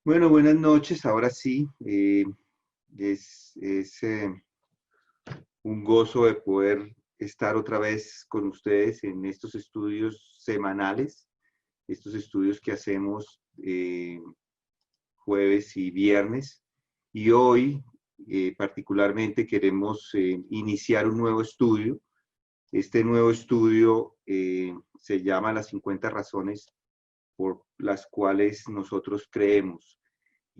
Bueno, buenas noches. Ahora sí, es un gozo de poder estar otra vez con ustedes en estos estudios semanales, estos estudios que hacemos jueves y viernes. Y hoy, particularmente, queremos iniciar un nuevo estudio. Este nuevo estudio se llama Las 50 razones por las cuales nosotros creemos.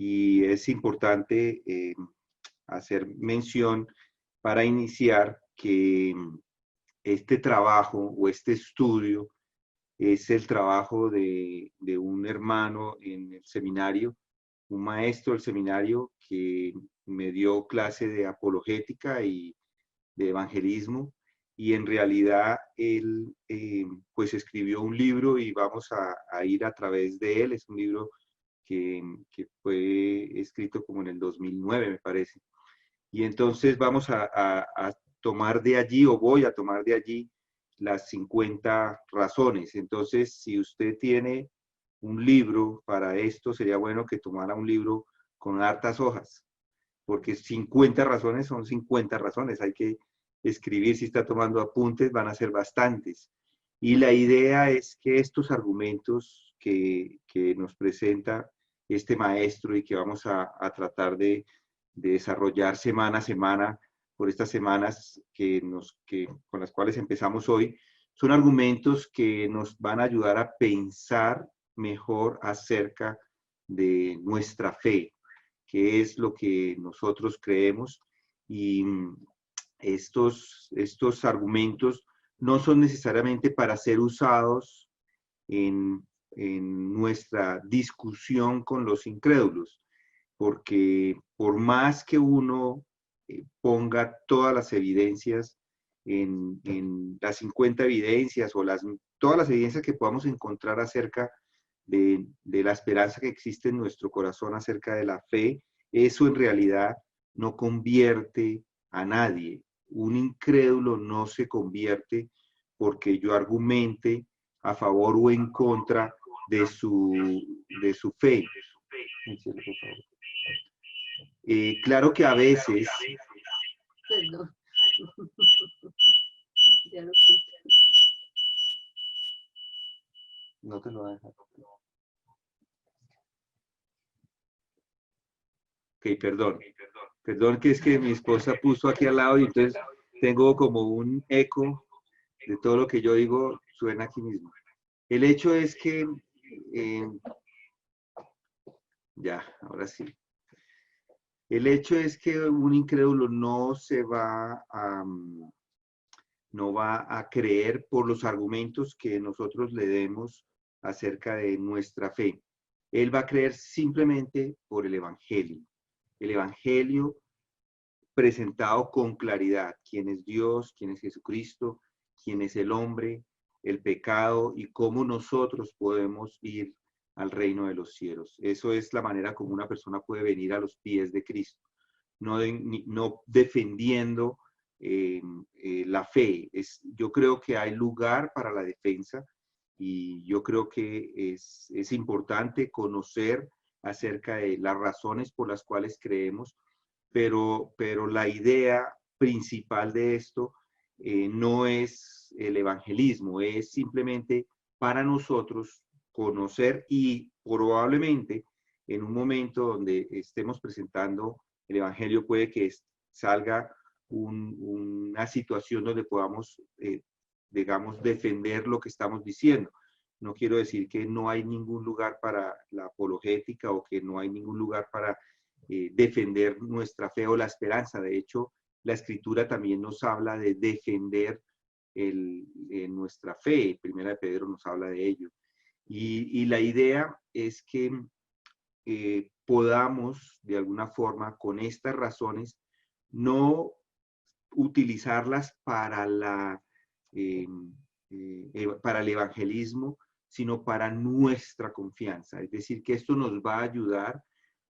Y es importante hacer mención para iniciar que este trabajo o este estudio es el trabajo de un hermano en el seminario, un maestro del seminario que me dio clase de apologética y de evangelismo, y en realidad él pues escribió un libro y vamos a ir a través de él. Es un libro que fue escrito como en el 2009, me parece. Y entonces vamos a tomar de allí, o voy a tomar de allí, las 50 razones. Entonces, si usted tiene un libro para esto, sería bueno que tomara un libro con hartas hojas, porque 50 razones son 50 razones. Hay que escribir, si está tomando apuntes, van a ser bastantes. Y la idea es que estos argumentos que nos presenta este maestro y que vamos a tratar de desarrollar semana a semana por estas semanas con las cuales empezamos hoy, son argumentos que nos van a ayudar a pensar mejor acerca de nuestra fe, qué es lo que nosotros creemos. Y estos argumentos no son necesariamente para ser usados en nuestra discusión con los incrédulos, porque por más que uno ponga todas las evidencias en las 50 evidencias o todas las evidencias que podamos encontrar acerca de la esperanza que existe en nuestro corazón acerca de la fe, eso en realidad no convierte a nadie. Un incrédulo no se convierte porque yo argumente a favor o en contra de su fe. Claro que a veces, Perdón. Ya lo quito. no te lo voy a dejar. Ok, perdón que es que mi esposa puso aquí al lado y entonces tengo como un eco de todo lo que yo digo, suena aquí mismo. El hecho es que, eh, ya, ahora sí. El hecho es que un incrédulo no va a creer por los argumentos que nosotros le demos acerca de nuestra fe. Él va a creer simplemente por el Evangelio. El Evangelio presentado con claridad. ¿Quién es Dios? ¿Quién es Jesucristo? ¿Quién es el hombre? El pecado y cómo nosotros podemos ir al reino de los cielos. Eso es la manera como una persona puede venir a los pies de Cristo, no defendiendo la fe. Yo creo que hay lugar para la defensa y yo creo que es importante conocer acerca de las razones por las cuales creemos, pero la idea principal de esto no es el evangelismo, es simplemente para nosotros conocer y probablemente en un momento donde estemos presentando el evangelio puede que salga una situación donde podamos, digamos, defender lo que estamos diciendo. No quiero decir que no hay ningún lugar para la apologética o que no hay ningún lugar para defender nuestra fe o la esperanza. De hecho, la escritura también nos habla de defender nuestra fe. Primera de Pedro nos habla de ello. Y la idea es que podamos, de alguna forma, con estas razones, no utilizarlas eh, para el evangelismo, sino para nuestra confianza. Es decir, que esto nos va a ayudar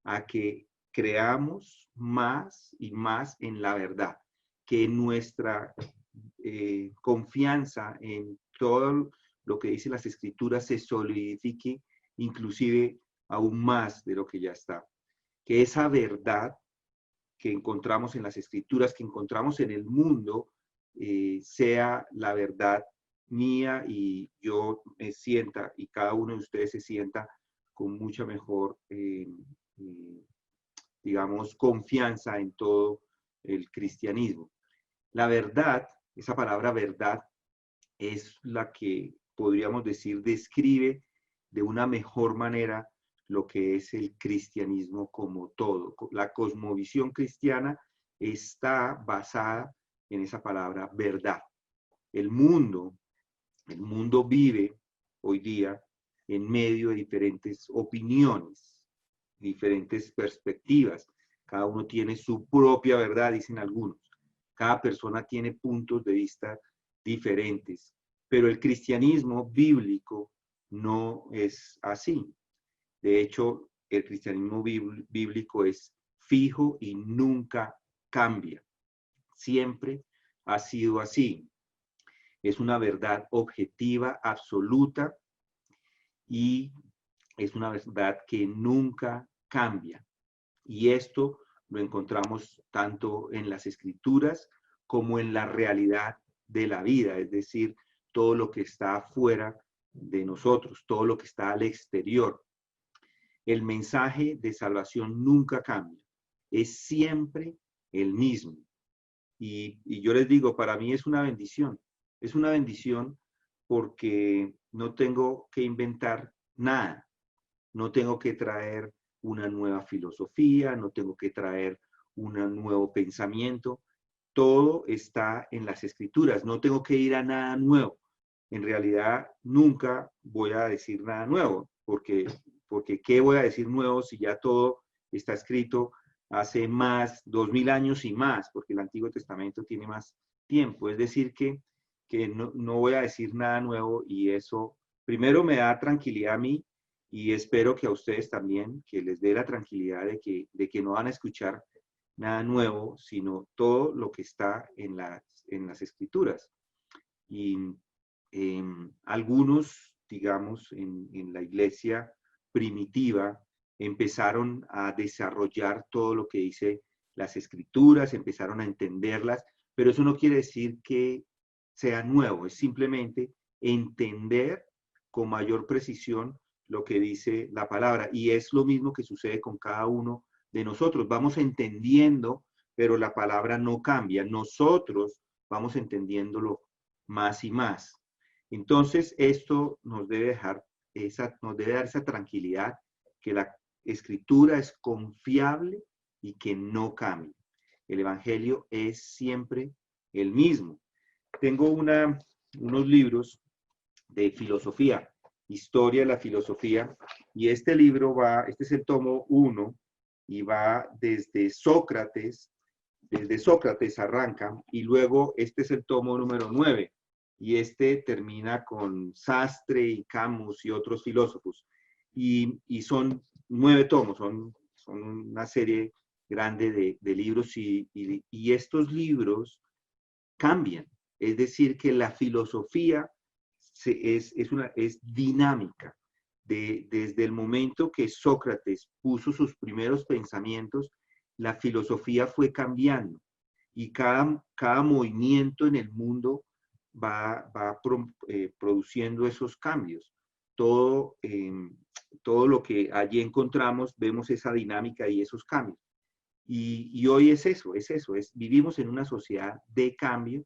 a que creamos más y más en la verdad, que nuestra confianza en todo lo que dice las escrituras se solidifique, inclusive aún más de lo que ya está. Que esa verdad que encontramos en las escrituras, que encontramos en el mundo, sea la verdad mía y yo me sienta y cada uno de ustedes se sienta con mucha mejor, digamos, confianza en todo el cristianismo. La verdad, esa palabra verdad, es la que podríamos decir describe de una mejor manera lo que es el cristianismo como todo. La cosmovisión cristiana está basada en esa palabra verdad. El mundo vive hoy día en medio de diferentes opiniones, diferentes perspectivas. Cada uno tiene su propia verdad, dicen algunos. Cada persona tiene puntos de vista diferentes, pero el cristianismo bíblico no es así. De hecho, el cristianismo bíblico es fijo y nunca cambia. Siempre ha sido así. Es una verdad objetiva, absoluta, y es una verdad que nunca cambia. Y esto lo encontramos tanto en las escrituras como en la realidad de la vida, es decir, todo lo que está afuera de nosotros, todo lo que está al exterior. El mensaje de salvación nunca cambia, es siempre el mismo. Y yo les digo, para mí es una bendición porque no tengo que inventar nada, no tengo que traer una nueva filosofía, no tengo que traer un nuevo pensamiento, todo está en las escrituras, no tengo que ir a nada nuevo. En realidad nunca voy a decir nada nuevo, porque ¿qué voy a decir nuevo si ya todo está escrito hace más, 2000 años y más, porque el Antiguo Testamento tiene más tiempo? Es decir, que no voy a decir nada nuevo y eso primero me da tranquilidad a mí y espero que a ustedes también, que les dé la tranquilidad de que no van a escuchar nada nuevo, sino todo lo que está en las escrituras. Y algunos, digamos, en la iglesia primitiva, empezaron a desarrollar todo lo que dice las escrituras, empezaron a entenderlas, pero eso no quiere decir que sea nuevo, es simplemente entender con mayor precisión lo que dice la palabra. Y es lo mismo que sucede con cada uno de nosotros. Vamos entendiendo, pero la palabra no cambia. Nosotros vamos entendiéndolo más y más. Entonces, esto nos debe dar esa tranquilidad, que la escritura es confiable y que no cambia. El evangelio es siempre el mismo. Tengo unos libros de filosofía, historia de la filosofía, y este libro este es el tomo 1, y va desde Sócrates arranca, y luego este es el tomo número 9, y este termina con Sastre y Camus y otros filósofos, y son 9 tomos, son una serie grande de libros, y estos libros cambian, es decir, que la filosofía es dinámica. Desde el momento que Sócrates puso sus primeros pensamientos, la filosofía fue cambiando y cada movimiento en el mundo va produciendo esos cambios. Todo lo que allí encontramos, vemos esa dinámica y esos cambios. Y hoy es eso, vivimos en una sociedad de cambio.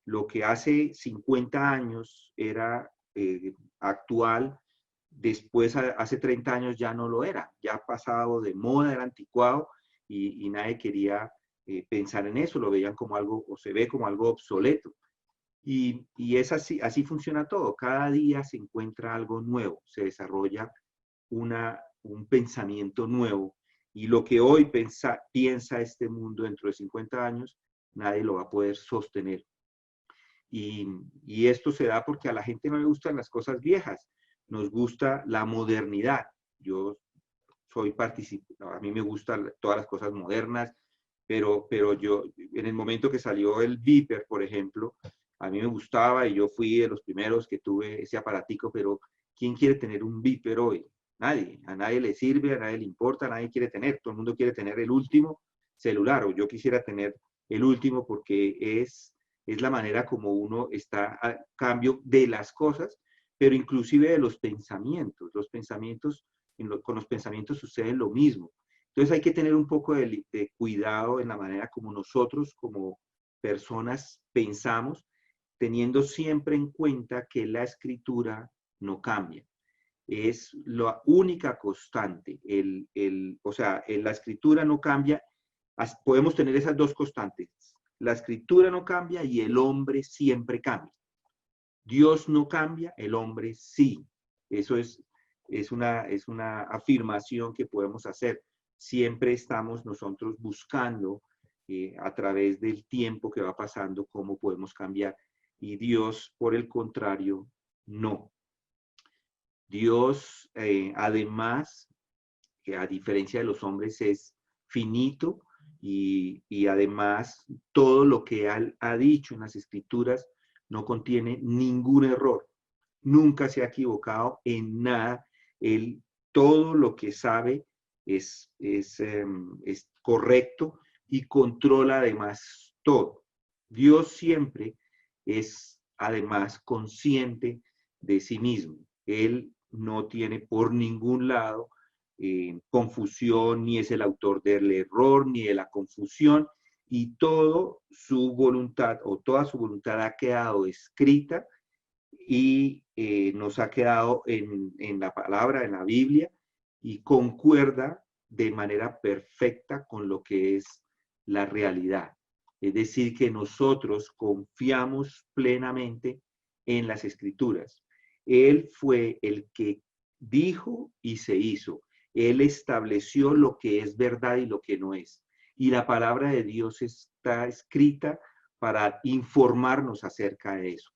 Lo que hace 50 años era actual, después hace 30 años ya no lo era, ya ha pasado de moda, era anticuado y nadie quería pensar en eso, lo veían como algo, o se ve como algo obsoleto. Y es así funciona todo, cada día se encuentra algo nuevo, se desarrolla un pensamiento nuevo, y lo que hoy piensa este mundo dentro de 50 años, nadie lo va a poder sostener. Y esto se da porque a la gente no le gustan las cosas viejas, nos gusta la modernidad. Yo soy a mí me gustan todas las cosas modernas, pero yo, en el momento que salió el Viper, por ejemplo, a mí me gustaba y yo fui de los primeros que tuve ese aparatico, pero ¿quién quiere tener un Viper hoy? Nadie. A nadie le sirve, a nadie le importa, a nadie quiere tener. Todo el mundo quiere tener el último celular, o yo quisiera tener el último porque es la manera como uno está a cambio de las cosas, pero inclusive de los pensamientos. Los pensamientos, con los pensamientos sucede lo mismo. Entonces hay que tener un poco de cuidado en la manera como nosotros, como personas, pensamos, teniendo siempre en cuenta que la escritura no cambia. Es la única constante. O sea, la escritura no cambia. Podemos tener esas dos constantes. La escritura no cambia y el hombre siempre cambia. Dios no cambia, el hombre sí. Eso es una afirmación que podemos hacer. Siempre estamos nosotros buscando a través del tiempo que va pasando cómo podemos cambiar. Y Dios, por el contrario, no. Dios, además, que a diferencia de los hombres, es finito y además todo lo que Él ha dicho en las Escrituras no contiene ningún error. Nunca se ha equivocado en nada. Él todo lo que sabe es correcto y controla además todo. Dios siempre es además consciente de sí mismo. Él no tiene por ningún lado confusión, ni es el autor del error, ni de la confusión, y todo su voluntad o toda su voluntad ha quedado escrita y nos ha quedado en la palabra, en la Biblia, y concuerda de manera perfecta con lo que es la realidad. Es decir, que nosotros confiamos plenamente en las Escrituras. Él fue el que dijo y se hizo. Él estableció lo que es verdad y lo que no es. Y la palabra de Dios está escrita para informarnos acerca de eso.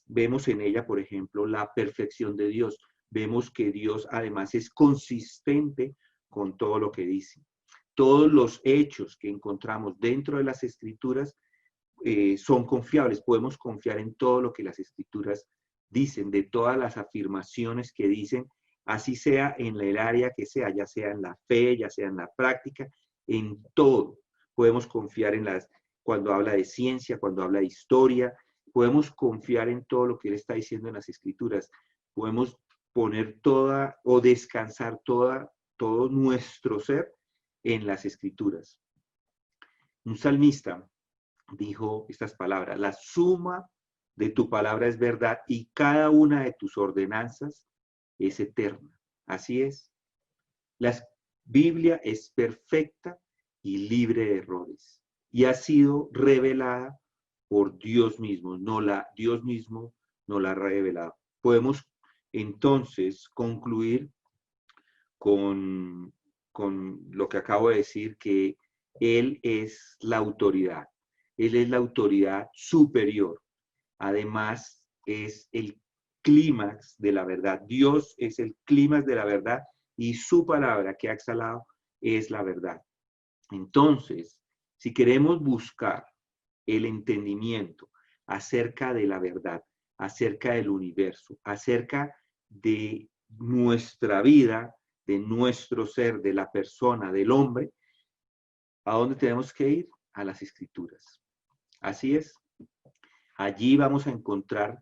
Vemos en ella, por ejemplo, la perfección de Dios. Vemos que Dios además es consistente con todo lo que dice. Todos los hechos que encontramos dentro de las Escrituras son confiables. Podemos confiar en todo lo que las Escrituras dicen, de todas las afirmaciones que dicen, así sea en el área que sea, ya sea en la fe, ya sea en la práctica, en todo. Podemos confiar cuando habla de ciencia, cuando habla de historia, podemos confiar en todo lo que él está diciendo en las Escrituras. Podemos poner toda o descansar todo nuestro ser en las Escrituras. Un salmista dijo estas palabras: la suma de tu palabra es verdad y cada una de tus ordenanzas es eterna. Así es. La Biblia es perfecta y libre de errores y ha sido revelada por Dios mismo. Dios mismo no la ha revelado. Podemos entonces concluir con lo que acabo de decir, que Él es la autoridad. Él es la autoridad superior. Además, es el clímax de la verdad. Dios es el clímax de la verdad y su palabra que ha exhalado es la verdad. Entonces, si queremos buscar el entendimiento acerca de la verdad, acerca del universo, acerca de nuestra vida, de nuestro ser, de la persona, del hombre, ¿a dónde tenemos que ir? A las Escrituras. Así es. Allí vamos a encontrar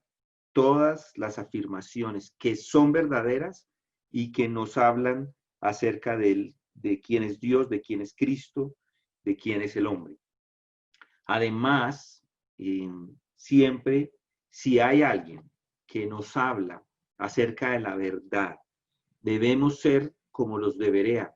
todas las afirmaciones que son verdaderas y que nos hablan acerca de quién es Dios, de quién es Cristo, de quién es el hombre. Además, siempre, si hay alguien que nos habla acerca de la verdad, debemos ser como los de Berea.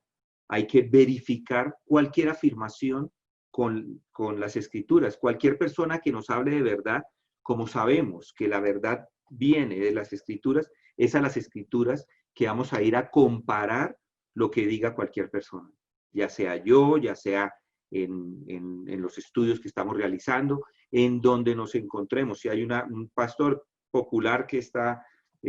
Hay que verificar cualquier afirmación con las Escrituras. Cualquier persona que nos hable de verdad, como sabemos que la verdad viene de las Escrituras, es a las Escrituras que vamos a ir a comparar lo que diga cualquier persona, ya sea yo, ya sea en los estudios que estamos realizando, en donde nos encontremos. Si hay un pastor popular que está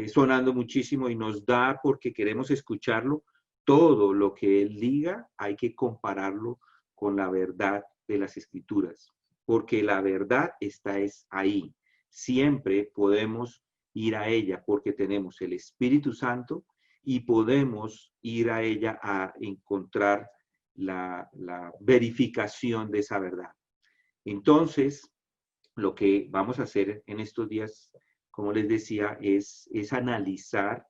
sonando muchísimo y nos da porque queremos escucharlo, todo lo que él diga hay que compararlo con la verdad de las Escrituras, porque la verdad es ahí. Siempre podemos ir a ella porque tenemos el Espíritu Santo y podemos ir a ella a encontrar la verificación de esa verdad. Entonces, lo que vamos a hacer en estos días, como les decía, es analizar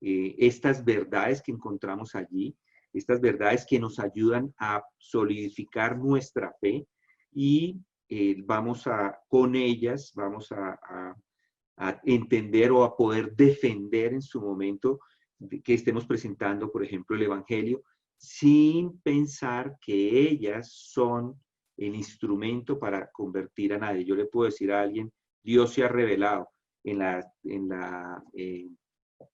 estas verdades que encontramos allí, estas verdades que nos ayudan a solidificar nuestra fe y con ellas vamos a entender o a poder defender en su momento que estemos presentando, por ejemplo, el Evangelio, sin pensar que ellas son el instrumento para convertir a nadie. Yo le puedo decir a alguien, Dios se ha revelado en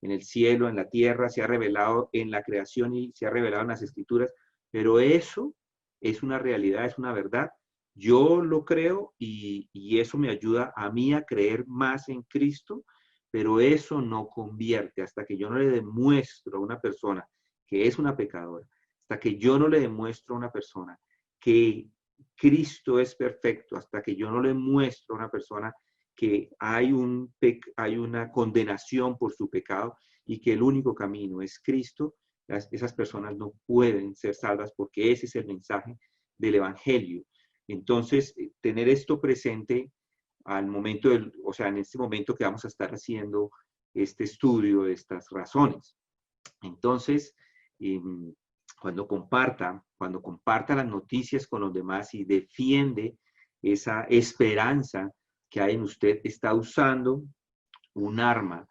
el cielo, en la tierra, se ha revelado en la creación y se ha revelado en las escrituras, pero eso es una realidad, es una verdad. Yo lo creo y eso me ayuda a mí a creer más en Cristo, pero eso no convierte hasta que yo no le demuestro a una persona que es una pecadora, hasta que yo no le demuestro a una persona que Cristo es perfecto, hasta que yo no le muestro a una persona que hay una condenación por su pecado y que el único camino es Cristo, esas personas no pueden ser salvas porque ese es el mensaje del Evangelio. Entonces, tener esto presente al momento o sea, en este momento que vamos a estar haciendo este estudio de estas razones. Entonces, cuando comparta las noticias con los demás y defiende esa esperanza que hay en usted, está usando un arma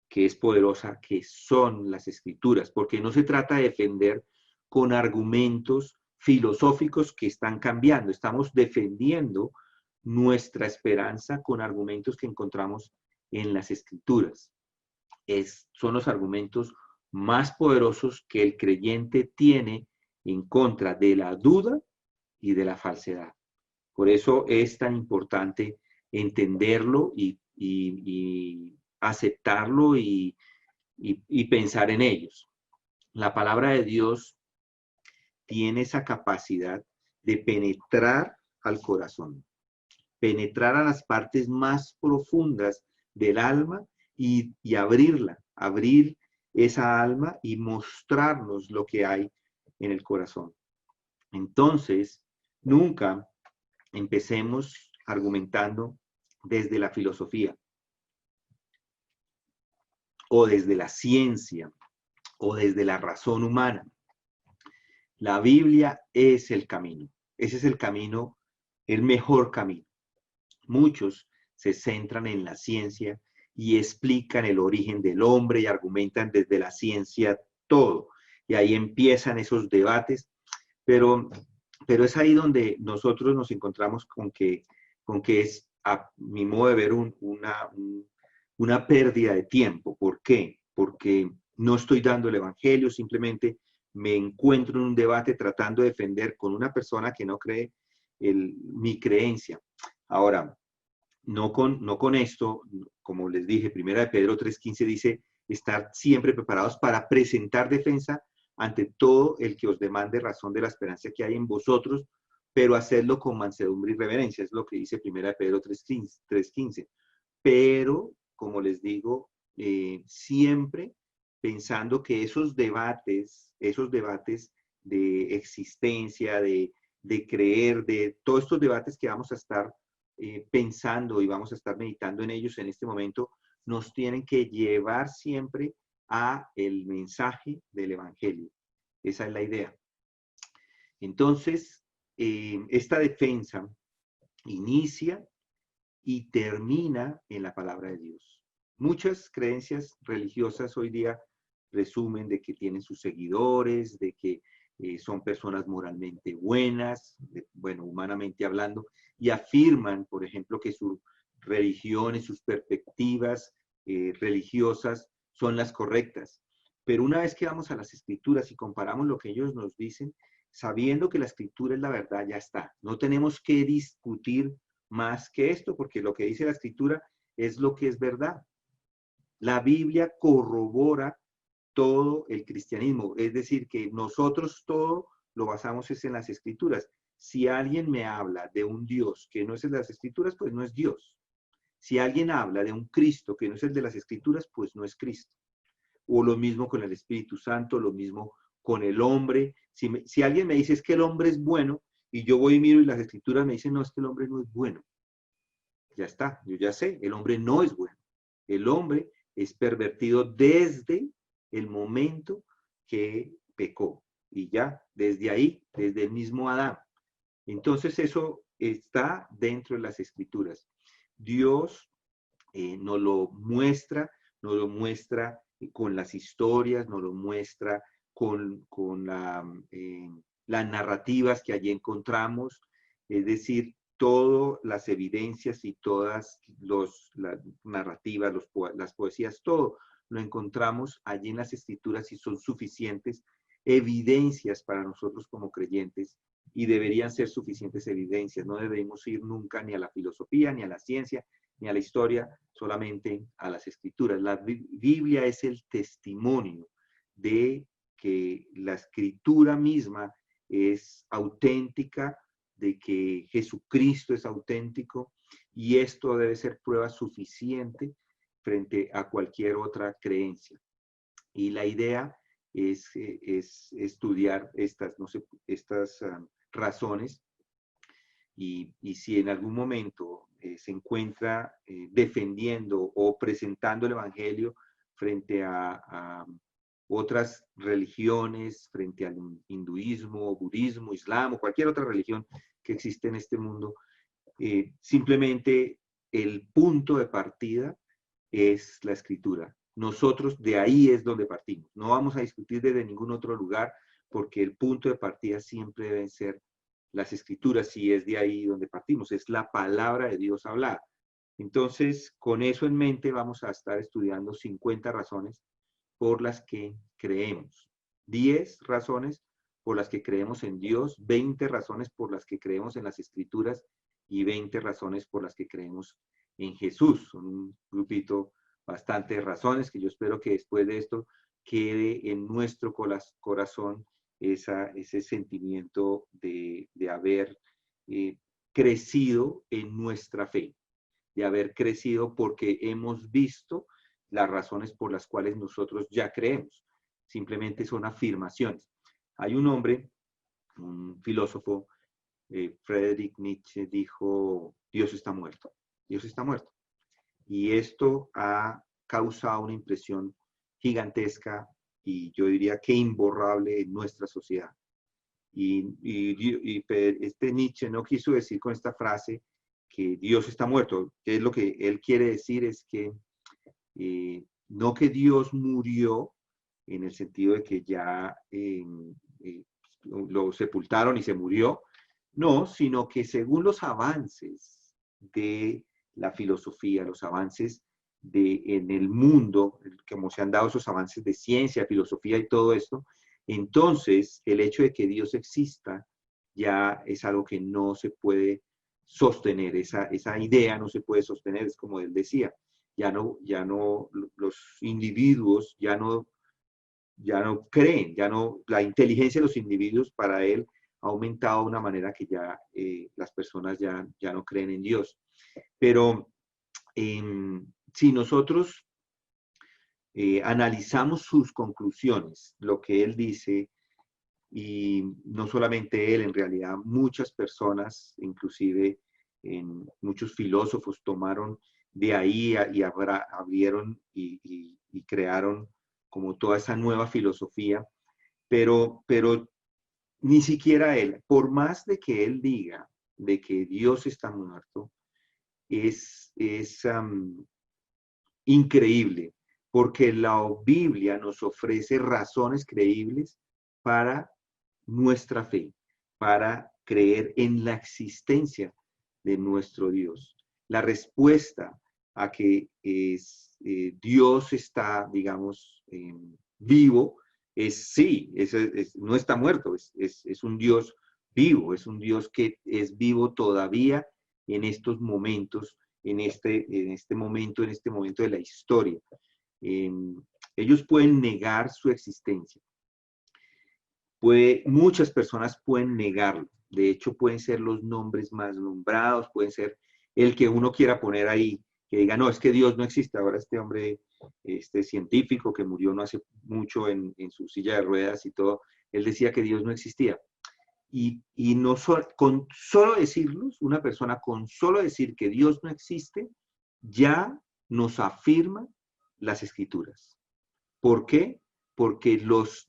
que es poderosa, que son las escrituras, porque no se trata de defender con argumentos filosóficos que están cambiando, estamos defendiendo nuestra esperanza con argumentos que encontramos en las escrituras. Son los argumentos más poderosos que el creyente tiene en contra de la duda y de la falsedad. Por eso es tan importante entenderlo y aceptarlo y pensar en ellos. La palabra de Dios tiene esa capacidad de penetrar al corazón, penetrar a las partes más profundas del alma y abrir esa alma y mostrarnos lo que hay en el corazón. Entonces, nunca empecemos argumentando desde la filosofía o desde la ciencia o desde la razón humana. La Biblia es el camino. Ese es el camino, el mejor camino. Muchos se centran en la ciencia y explican el origen del hombre y argumentan desde la ciencia todo. Y ahí empiezan esos debates, pero es ahí donde nosotros nos encontramos con que es, a mi modo de ver, una pérdida de tiempo. ¿Por qué? Porque no estoy dando el Evangelio, simplemente me encuentro en un debate tratando de defender con una persona que no cree mi creencia. Ahora, no con esto, como les dije, primera de Pedro 3:15 dice, estar siempre preparados para presentar defensa ante todo el que os demande razón de la esperanza que hay en vosotros, pero hacedlo con mansedumbre y reverencia, es lo que dice primera de Pedro 3:15. Pero, como les digo, siempre pensando que esos debates de existencia, de creer, de todos estos debates que vamos a estar pensando y vamos a estar meditando en ellos en este momento, nos tienen que llevar siempre a el mensaje del Evangelio. Esa es la idea. Entonces, esta defensa inicia y termina en la palabra de Dios. Muchas creencias religiosas hoy día resumen de que tienen sus seguidores, de que son personas moralmente buenas, bueno, humanamente hablando, y afirman, por ejemplo, que su religión y sus perspectivas religiosas son las correctas. Pero una vez que vamos a las escrituras y comparamos lo que ellos nos dicen, sabiendo que la escritura es la verdad, ya está. No tenemos que discutir más que esto, porque lo que dice la escritura es lo que es verdad. La Biblia corrobora todo el cristianismo, es decir, que nosotros todo lo basamos es en las escrituras. Si alguien me habla de un Dios que no es el de las escrituras, pues no es Dios. Si alguien habla de un Cristo que no es el de las escrituras, pues no es Cristo. o lo mismo con el Espíritu Santo, lo mismo con el hombre. Si alguien me dice es que el hombre es bueno, y yo voy y miro y las escrituras me dicen, no, es que el hombre no es bueno. Ya está, yo ya sé, el hombre no es bueno. El hombre es pervertido desde el momento que pecó. Y ya, desde ahí, desde el mismo Adán. Entonces eso está dentro de las escrituras. Dios nos lo muestra con las historias, nos lo muestra con las narrativas que allí encontramos, es decir, todas las evidencias y todas las narrativas, las poesías, todo lo encontramos allí en las escrituras y son suficientes evidencias para nosotros como creyentes y deberían ser suficientes evidencias. No debemos ir nunca ni a la filosofía, ni a la ciencia, ni a la historia, solamente a las escrituras. La Biblia es el testimonio de que la escritura misma es auténtica, de que Jesucristo es auténtico, y esto debe ser prueba suficiente frente a cualquier otra creencia. Y la idea es estudiar estas razones, y si en algún momento se encuentra defendiendo o presentando el Evangelio frente a otras religiones, frente al hinduismo, budismo, islam o cualquier otra religión que existe en este mundo, simplemente el punto de partida es la escritura. Nosotros de ahí es donde partimos. No vamos a discutir desde ningún otro lugar, porque el punto de partida siempre deben ser las escrituras, y es de ahí donde partimos, es la palabra de Dios hablada. Entonces, con eso en mente vamos a estar estudiando 50 razones por las que creemos, 10 razones por las que creemos en Dios, 20 razones por las que creemos en las escrituras y 20 razones por las que creemos en Jesús. Son un grupito bastante de razones que yo espero que después de esto quede en nuestro corazón ese sentimiento de haber crecido en nuestra fe, de haber crecido porque hemos visto las razones por las cuales nosotros ya creemos. Simplemente son afirmaciones. Hay un hombre, un filósofo, Friedrich Nietzsche, dijo, Dios está muerto. Dios está muerto. Y esto ha causado una impresión gigantesca y yo diría que imborrable en nuestra sociedad. Y este Nietzsche no quiso decir con esta frase que Dios está muerto, que es lo que él quiere decir, es que no que Dios murió en el sentido de que ya lo sepultaron y se murió, no, sino que según los avances de la filosofía, los avances en el mundo, como se han dado esos avances de ciencia, filosofía y todo esto, entonces el hecho de que Dios exista ya es algo que no se puede sostener, esa idea no se puede sostener, es como él decía, ya no los individuos ya no creen, la inteligencia de los individuos para él ha aumentado de una manera que ya las personas ya no creen en Dios. Pero si nosotros analizamos sus conclusiones, lo que él dice, y no solamente él, en realidad muchas personas, inclusive muchos filósofos tomaron de ahí y abrieron y crearon como toda esa nueva filosofía, pero ni siquiera él, por más de que él diga de que Dios está muerto, es increíble, porque la Biblia nos ofrece razones creíbles para nuestra fe, para creer en la existencia de nuestro Dios. La respuesta a que Dios está, digamos, vivo, es sí, no está muerto, es un Dios vivo, es un Dios que es vivo todavía en estos momentos, en este momento de la historia. Ellos pueden negar su existencia. Muchas personas pueden negarlo. De hecho, pueden ser los nombres más nombrados, pueden ser el que uno quiera poner ahí, que diga, no, es que Dios no existe. Ahora este hombre, este científico que murió no hace mucho en su silla de ruedas y todo, él decía que Dios no existía. Y no con solo decirlos, una persona con solo decir que Dios no existe, ya nos afirma las Escrituras. ¿Por qué? Porque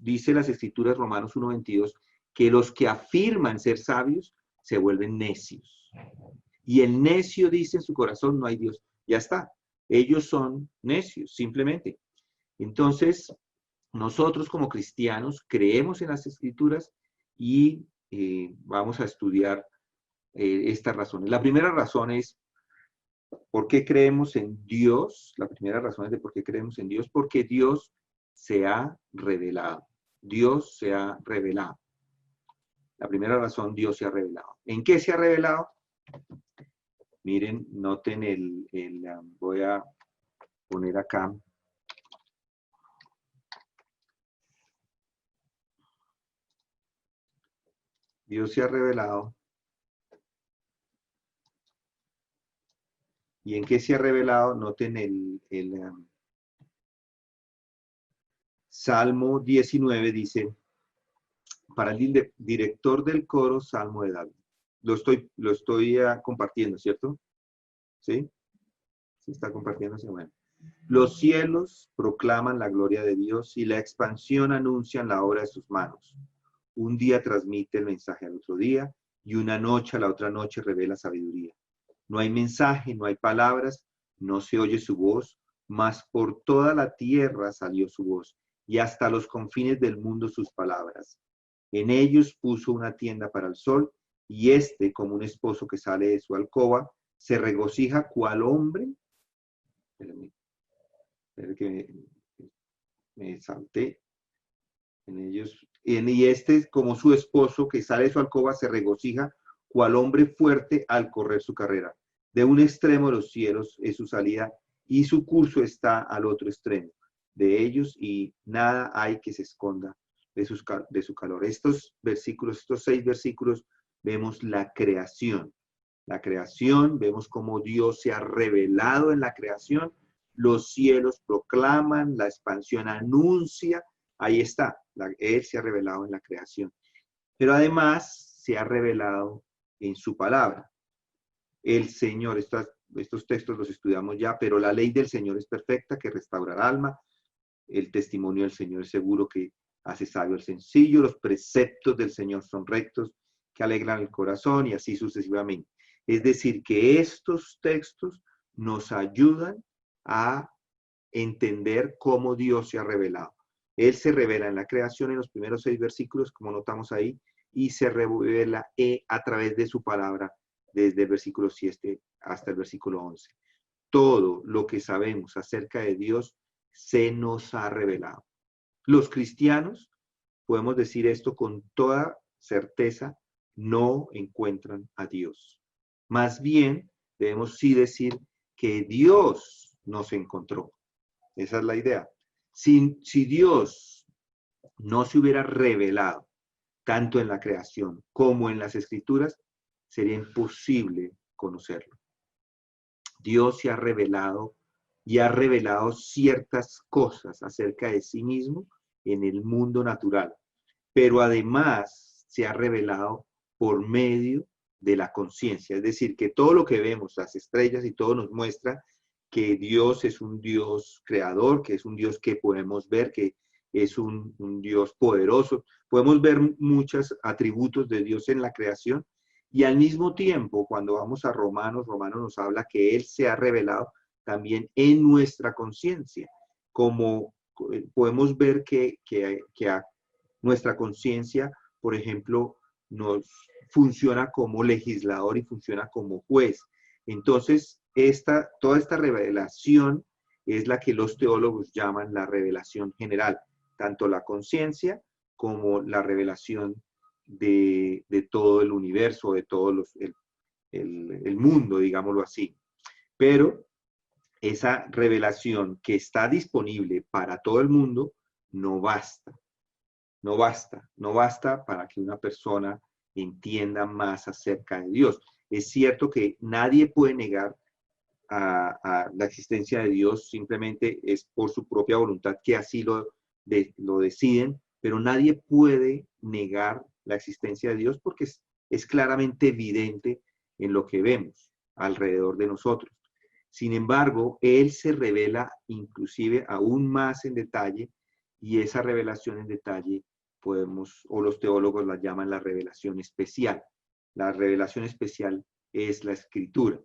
dice las Escrituras, Romanos 1:22, que los que afirman ser sabios se vuelven necios. Y el necio dice en su corazón, no hay Dios. Ya está. Ellos son necios, simplemente. Entonces, nosotros como cristianos creemos en las Escrituras y vamos a estudiar estas razones. La primera razón es, ¿por qué creemos en Dios? La primera razón es de por qué creemos en Dios, porque Dios se ha revelado. Dios se ha revelado. La primera razón, Dios se ha revelado. ¿En qué se ha revelado? Miren, noten voy a poner acá. Dios se ha revelado. ¿Y en qué se ha revelado? Noten el Salmo 19 dice, para el director del coro, Salmo de David. Lo estoy compartiendo, ¿cierto? ¿Sí? ¿Sí está compartiéndose? Bueno. Los cielos proclaman la gloria de Dios y la expansión anuncian la obra de sus manos. Un día transmite el mensaje al otro día y una noche a la otra noche revela sabiduría. No hay mensaje, no hay palabras, no se oye su voz, mas por toda la tierra salió su voz y hasta los confines del mundo sus palabras. En ellos puso una tienda para el sol y éste, como un esposo que sale de su alcoba, se regocija cual hombre. Espérame que me salté. En ellos, y este, como su esposo que sale de su alcoba, se regocija cual hombre fuerte al correr su carrera. De un extremo de los cielos es su salida y su curso está al otro extremo de ellos y nada hay que se esconda de su calor. Estos 6 versículos, vemos la creación. La creación, vemos cómo Dios se ha revelado en la creación. Los cielos proclaman, la expansión anuncia. Ahí está, Él se ha revelado en la creación. Pero además se ha revelado en su palabra. El Señor, estos textos los estudiamos ya, pero la ley del Señor es perfecta, que restaurará alma. El testimonio del Señor es seguro, que hace sabio al sencillo. Los preceptos del Señor son rectos, que alegran el corazón, y así sucesivamente. Es decir, que estos textos nos ayudan a entender cómo Dios se ha revelado. Él se revela en la creación en los primeros 6 versículos, como notamos ahí, y se revela a través de su palabra desde el versículo 7 hasta el versículo 11. Todo lo que sabemos acerca de Dios se nos ha revelado. Los cristianos, podemos decir esto con toda certeza, no encuentran a Dios. Más bien, debemos sí decir que Dios nos encontró. Esa es la idea. Si Dios no se hubiera revelado tanto en la creación como en las Escrituras, sería imposible conocerlo. Dios se ha revelado y ha revelado ciertas cosas acerca de sí mismo en el mundo natural, pero además se ha revelado por medio de la conciencia. Es decir, que todo lo que vemos, las estrellas y todo, nos muestra que Dios es un Dios creador, que es un Dios que podemos ver, que es un Dios poderoso. Podemos ver muchos atributos de Dios en la creación, y al mismo tiempo, cuando vamos a Romanos nos habla que Él se ha revelado también en nuestra conciencia, como podemos ver que nuestra conciencia, por ejemplo, nos funciona como legislador y funciona como juez. Entonces, toda esta revelación es la que los teólogos llaman la revelación general, tanto la conciencia como la revelación de todo el universo, de todo el mundo, digámoslo así. Pero esa revelación que está disponible para todo el mundo no basta. No basta para que una persona entienda más acerca de Dios. Es cierto que nadie puede negar a la existencia de Dios, simplemente es por su propia voluntad que así lo deciden, pero nadie puede negar la existencia de Dios porque es claramente evidente en lo que vemos alrededor de nosotros. Sin embargo, Él se revela inclusive aún más en detalle, y esa revelación en detalle podemos, o los teólogos la llaman la revelación especial. La revelación especial es la Escritura,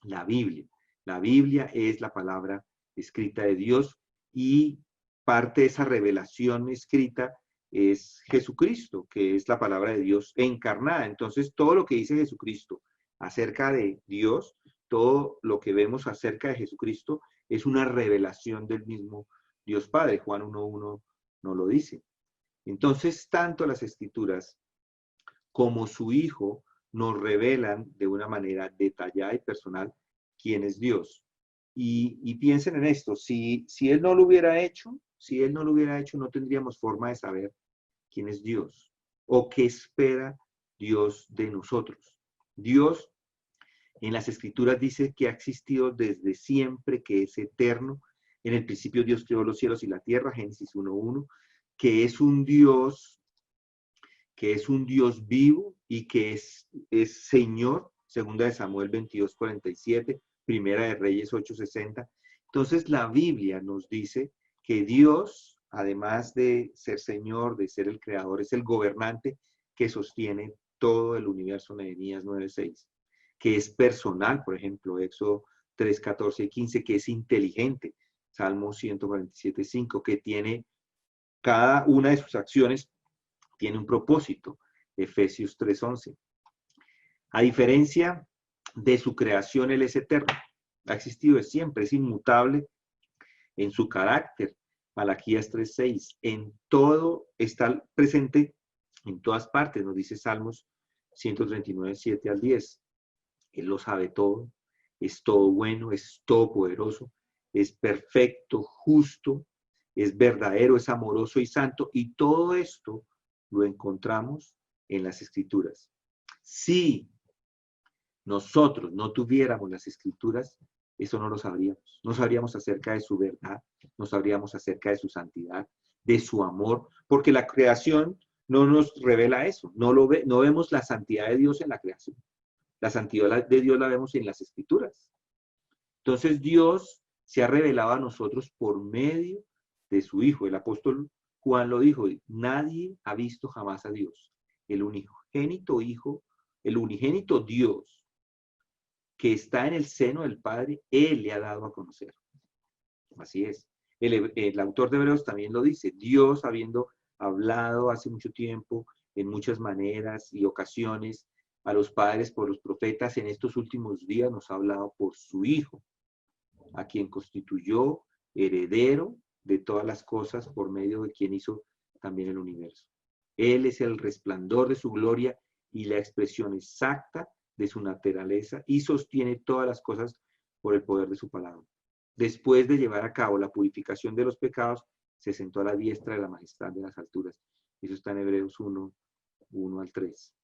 la Biblia. La Biblia es la palabra escrita de Dios, y parte de esa revelación escrita es Jesucristo, que es la palabra de Dios encarnada. Entonces, todo lo que dice Jesucristo acerca de Dios, todo lo que vemos acerca de Jesucristo es una revelación del mismo Dios Padre. Juan 1:1 nos lo dice. Entonces, tanto las Escrituras como su Hijo nos revelan de una manera detallada y personal quién es Dios. Y piensen en esto, si Él no lo hubiera hecho, no tendríamos forma de saber quién es Dios o qué espera Dios de nosotros. Dios en las Escrituras dice que ha existido desde siempre, que es eterno. En el principio Dios creó los cielos y la tierra, Génesis 1:1, que es un Dios vivo y que es Señor, segunda de Samuel 22:47, primera de Reyes 8:60. Entonces la Biblia nos dice que Dios, además de ser Señor, de ser el Creador, es el gobernante que sostiene todo el universo, Nehemías 9:6, que es personal, por ejemplo, Éxodo 3:14 y 15, que es inteligente, Salmo 147:5, que tiene cada una de sus acciones tiene un propósito, Efesios 3:11. A diferencia de su creación, Él es eterno, ha existido de siempre, es inmutable en su carácter, Malaquías 3:6, en todo está presente, en todas partes, nos dice Salmos 139:7-10. Él lo sabe todo, es todo bueno, es todopoderoso, es perfecto, justo, es verdadero, es amoroso y santo, y todo esto lo encontramos en las Escrituras. Si nosotros no tuviéramos las Escrituras, eso no lo sabríamos. No sabríamos acerca de su verdad, no sabríamos acerca de su santidad, de su amor, porque la creación no nos revela eso. No vemos la santidad de Dios en la creación. La santidad de Dios la vemos en las Escrituras. Entonces Dios se ha revelado a nosotros por medio de su Hijo. El apóstol Juan lo dijo: nadie ha visto jamás a Dios. El unigénito Hijo, el unigénito Dios que está en el seno del Padre, Él le ha dado a conocer. Así es. El autor de Hebreos también lo dice: Dios, habiendo hablado hace mucho tiempo, en muchas maneras y ocasiones, a los padres por los profetas, en estos últimos días nos ha hablado por su Hijo, a quien constituyó heredero de todas las cosas, por medio de quien hizo también el universo. Él es el resplandor de su gloria y la expresión exacta de su naturaleza, y sostiene todas las cosas por el poder de su palabra. Después de llevar a cabo la purificación de los pecados, se sentó a la diestra de la majestad de las alturas. Eso está en Hebreos 1:1-3.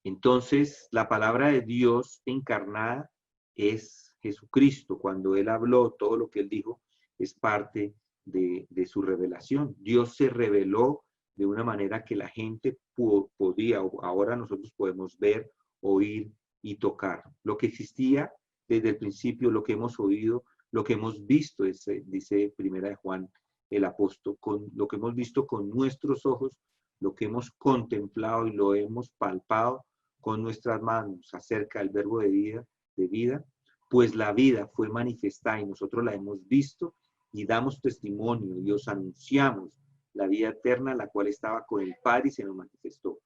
Entonces, la palabra de Dios encarnada es Jesucristo. Cuando Él habló, todo lo que Él dijo es parte de su revelación. Dios se reveló de una manera que la gente podía, o ahora nosotros podemos ver, oír y tocar. Lo que existía desde el principio, lo que hemos oído, lo que hemos visto, dice Primera de Juan el apóstol, con lo que hemos visto con nuestros ojos, lo que hemos contemplado y lo hemos palpado con nuestras manos acerca del verbo de vida, pues la vida fue manifestada y nosotros la hemos visto y damos testimonio y os anunciamos la vida eterna, la cual estaba con el Padre y se nos manifestó.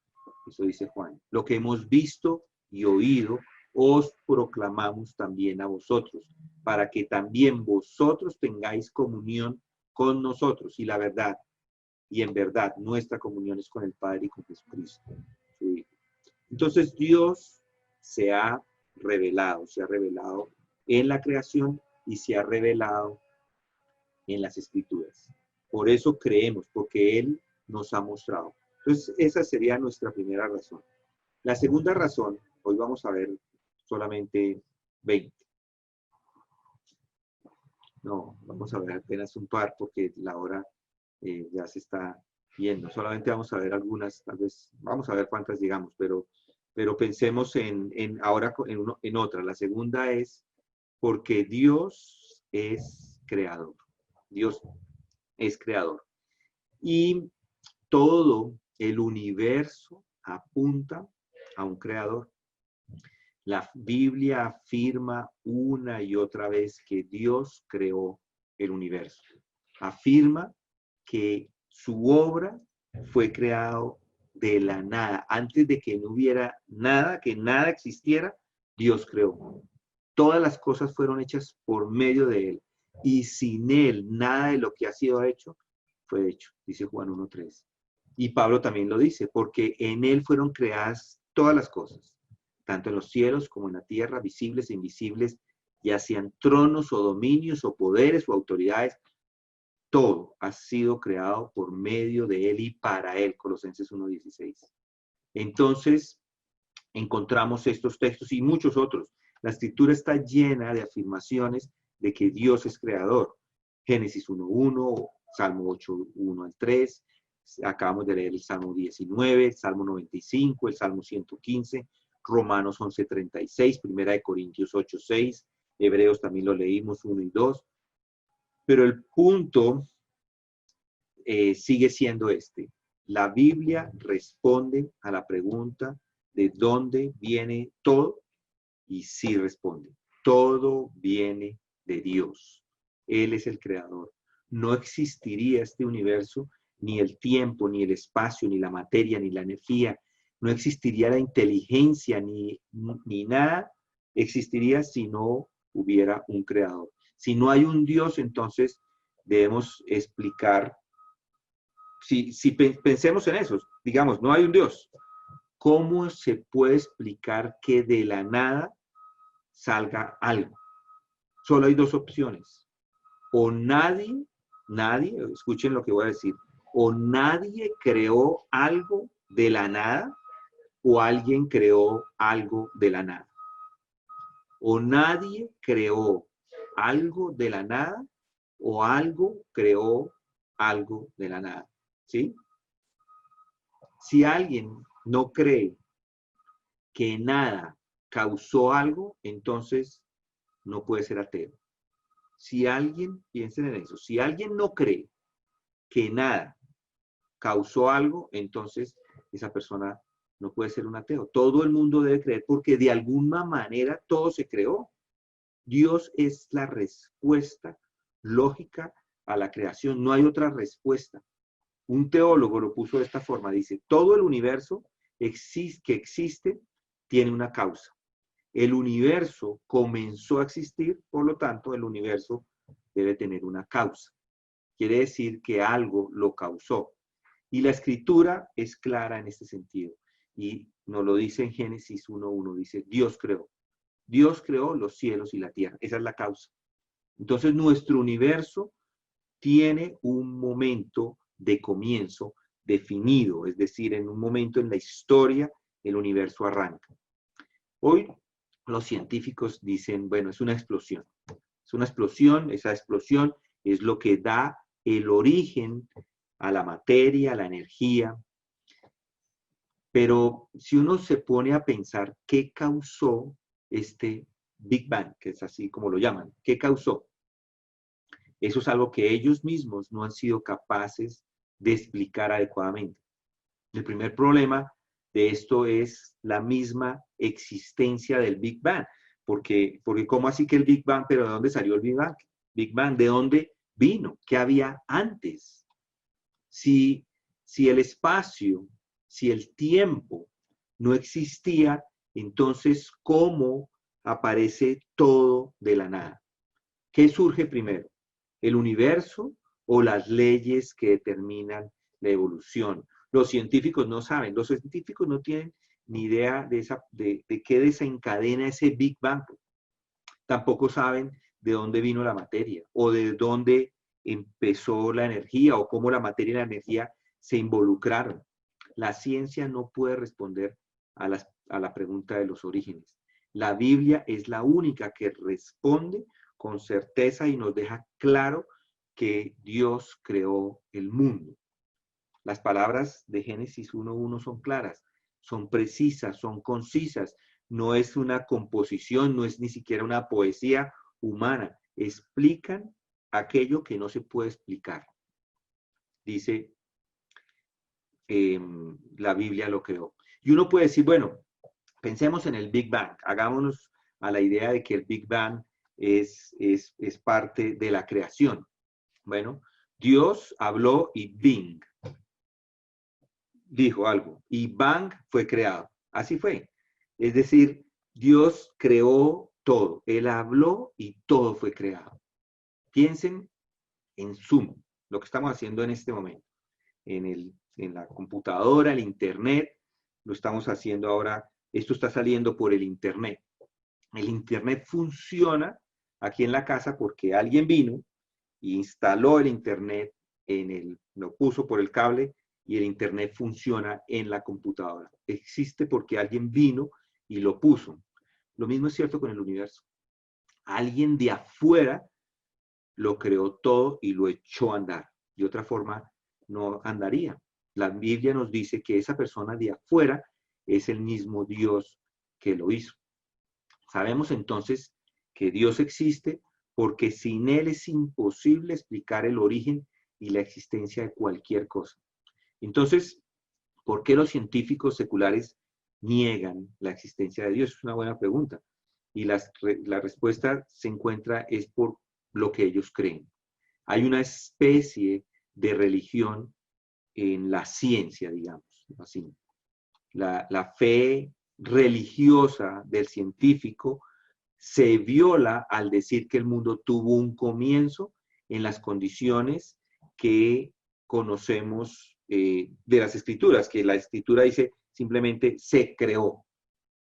Eso dice Juan. Lo que hemos visto y oído, os proclamamos también a vosotros, para que también vosotros tengáis comunión con nosotros. Y la verdad, y en verdad, nuestra comunión es con el Padre y con Jesucristo, su Hijo. Entonces Dios se ha revelado en la creación y se ha revelado en las Escrituras. Por eso creemos, porque Él nos ha mostrado. Entonces, esa sería nuestra primera razón. La segunda razón, hoy vamos a ver solamente 20. No, vamos a ver apenas un par porque la hora ya se está yendo. Solamente vamos a ver algunas, tal vez, vamos a ver cuántas llegamos, pero pensemos ahora en otra. La segunda es porque Dios es creador. Dios es creador. Y todo el universo apunta a un creador. La Biblia afirma una y otra vez que Dios creó el universo. Afirma que su obra fue creado de la nada. Antes de que no hubiera nada, que nada existiera, Dios creó. Todas las cosas fueron hechas por medio de Él. Y sin Él, nada de lo que ha sido hecho fue hecho, dice Juan 1:3. Y Pablo también lo dice, porque en Él fueron creadas todas las cosas, tanto en los cielos como en la tierra, visibles e invisibles, ya sean tronos o dominios o poderes o autoridades, todo ha sido creado por medio de Él y para Él, Colosenses 1:16. Entonces, encontramos estos textos y muchos otros. La escritura está llena de afirmaciones de que Dios es creador. Génesis 1:1, Salmo 8:1-3, acabamos de leer el Salmo 19, el Salmo 95, el Salmo 115, Romanos 11:36, Primera de Corintios 8:6, Hebreos también lo leímos 1 y 2. Pero el punto sigue siendo este. La Biblia responde a la pregunta de dónde viene todo y sí responde. Todo viene de Dios. Él es el creador. No existiría este universo, ni el tiempo, ni el espacio, ni la materia, ni la energía. No existiría la inteligencia, ni nada existiría si no hubiera un creador. Si no hay un Dios, entonces debemos explicar, si pensemos en eso, digamos, no hay un Dios, ¿cómo se puede explicar que de la nada salga algo? Solo hay dos opciones. O nadie, escuchen lo que voy a decir, o nadie creó algo de la nada, o alguien creó algo de la nada. O nadie creó algo de la nada, o algo creó algo de la nada. ¿Sí? Si alguien no cree que nada causó algo, entonces no puede ser ateo. Si alguien, piensen en eso, si alguien no cree que nada causó algo, entonces esa persona no puede ser un ateo. Todo el mundo debe creer porque de alguna manera todo se creó. Dios es la respuesta lógica a la creación. No hay otra respuesta. Un teólogo lo puso de esta forma. Dice, todo el universo que existe tiene una causa. El universo comenzó a existir, por lo tanto, el universo debe tener una causa. Quiere decir que algo lo causó. Y la escritura es clara en este sentido. Y nos lo dice en Génesis 1:1, dice, Dios creó. Dios creó los cielos y la tierra. Esa es la causa. Entonces, nuestro universo tiene un momento de comienzo definido, es decir, en un momento en la historia, el universo arranca. Hoy los científicos dicen, bueno, es una explosión. Es una explosión, esa explosión es lo que da el origen a la materia, a la energía. Pero si uno se pone a pensar qué causó este Big Bang, que es así como lo llaman, ¿qué causó? Eso es algo que ellos mismos no han sido capaces de explicar adecuadamente. El primer problema de esto es la misma existencia del Big Bang. Porque ¿cómo así que el Big Bang? ¿Pero de dónde salió el Big Bang? Big Bang, ¿de dónde vino? ¿Qué había antes? Si el espacio, si el tiempo no existía, entonces, ¿cómo aparece todo de la nada? ¿Qué surge primero? ¿El universo o las leyes que determinan la evolución? Los científicos no saben, los científicos no tienen ni idea de qué desencadena ese Big Bang. Tampoco saben de dónde vino la materia o de dónde empezó la energía o cómo la materia y la energía se involucraron. La ciencia no puede responder a la pregunta de los orígenes. La Biblia es la única que responde con certeza y nos deja claro que Dios creó el mundo. Las palabras de Génesis 1:1 son claras, son precisas, son concisas. No es una composición, no es ni siquiera una poesía humana. Explican aquello que no se puede explicar. Dice, la Biblia lo creó. Y uno puede decir, bueno, pensemos en el Big Bang. Hagámonos a la idea de que el Big Bang es parte de la creación. Bueno, Dios habló y Bing dijo algo y Bang fue creado. Así fue. Es decir, Dios creó todo. Él habló y todo fue creado. Piensen en Zoom, lo que estamos haciendo en este momento, en la computadora, el Internet, lo estamos haciendo ahora. Esto está saliendo por el Internet. El Internet funciona aquí en la casa porque alguien vino e instaló el Internet lo puso por el cable y el Internet funciona en la computadora. Existe porque alguien vino y lo puso. Lo mismo es cierto con el universo. Alguien de afuera lo creó todo y lo echó a andar. De otra forma, no andaría. La Biblia nos dice que esa persona de afuera es el mismo Dios que lo hizo. Sabemos entonces que Dios existe porque sin Él es imposible explicar el origen y la existencia de cualquier cosa. Entonces, ¿por qué los científicos seculares niegan la existencia de Dios? Es una buena pregunta. Y la respuesta se encuentra es por lo que ellos creen. Hay una especie de religión en la ciencia, digamos, así. La fe religiosa del científico se viola al decir que el mundo tuvo un comienzo en las condiciones que conocemos de las escrituras, que la escritura dice simplemente se creó.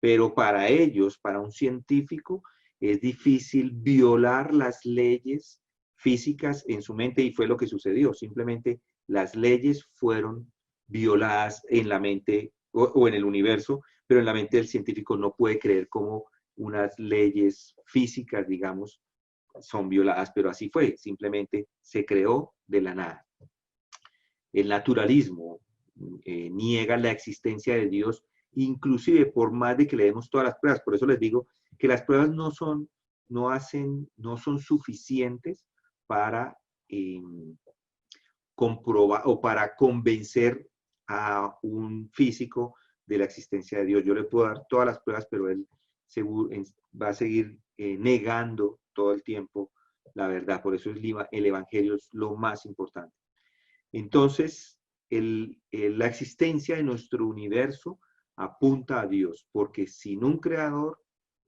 Pero para ellos, para un científico, es difícil violar las leyes físicas en su mente y fue lo que sucedió. Simplemente las leyes fueron violadas en la mente o en el universo, pero en la mente del científico no puede creer cómo unas leyes físicas, digamos, son violadas, pero así fue, simplemente se creó de la nada. El naturalismo niega la existencia de Dios, inclusive por más de que le demos todas las pruebas. Por eso les digo que las pruebas no son suficientes para comprobar o para convencer a un físico de la existencia de Dios. Yo le puedo dar todas las pruebas, pero él va a seguir negando todo el tiempo la verdad. Por eso el Evangelio es lo más importante. Entonces, la existencia de nuestro universo apunta a Dios, porque sin un creador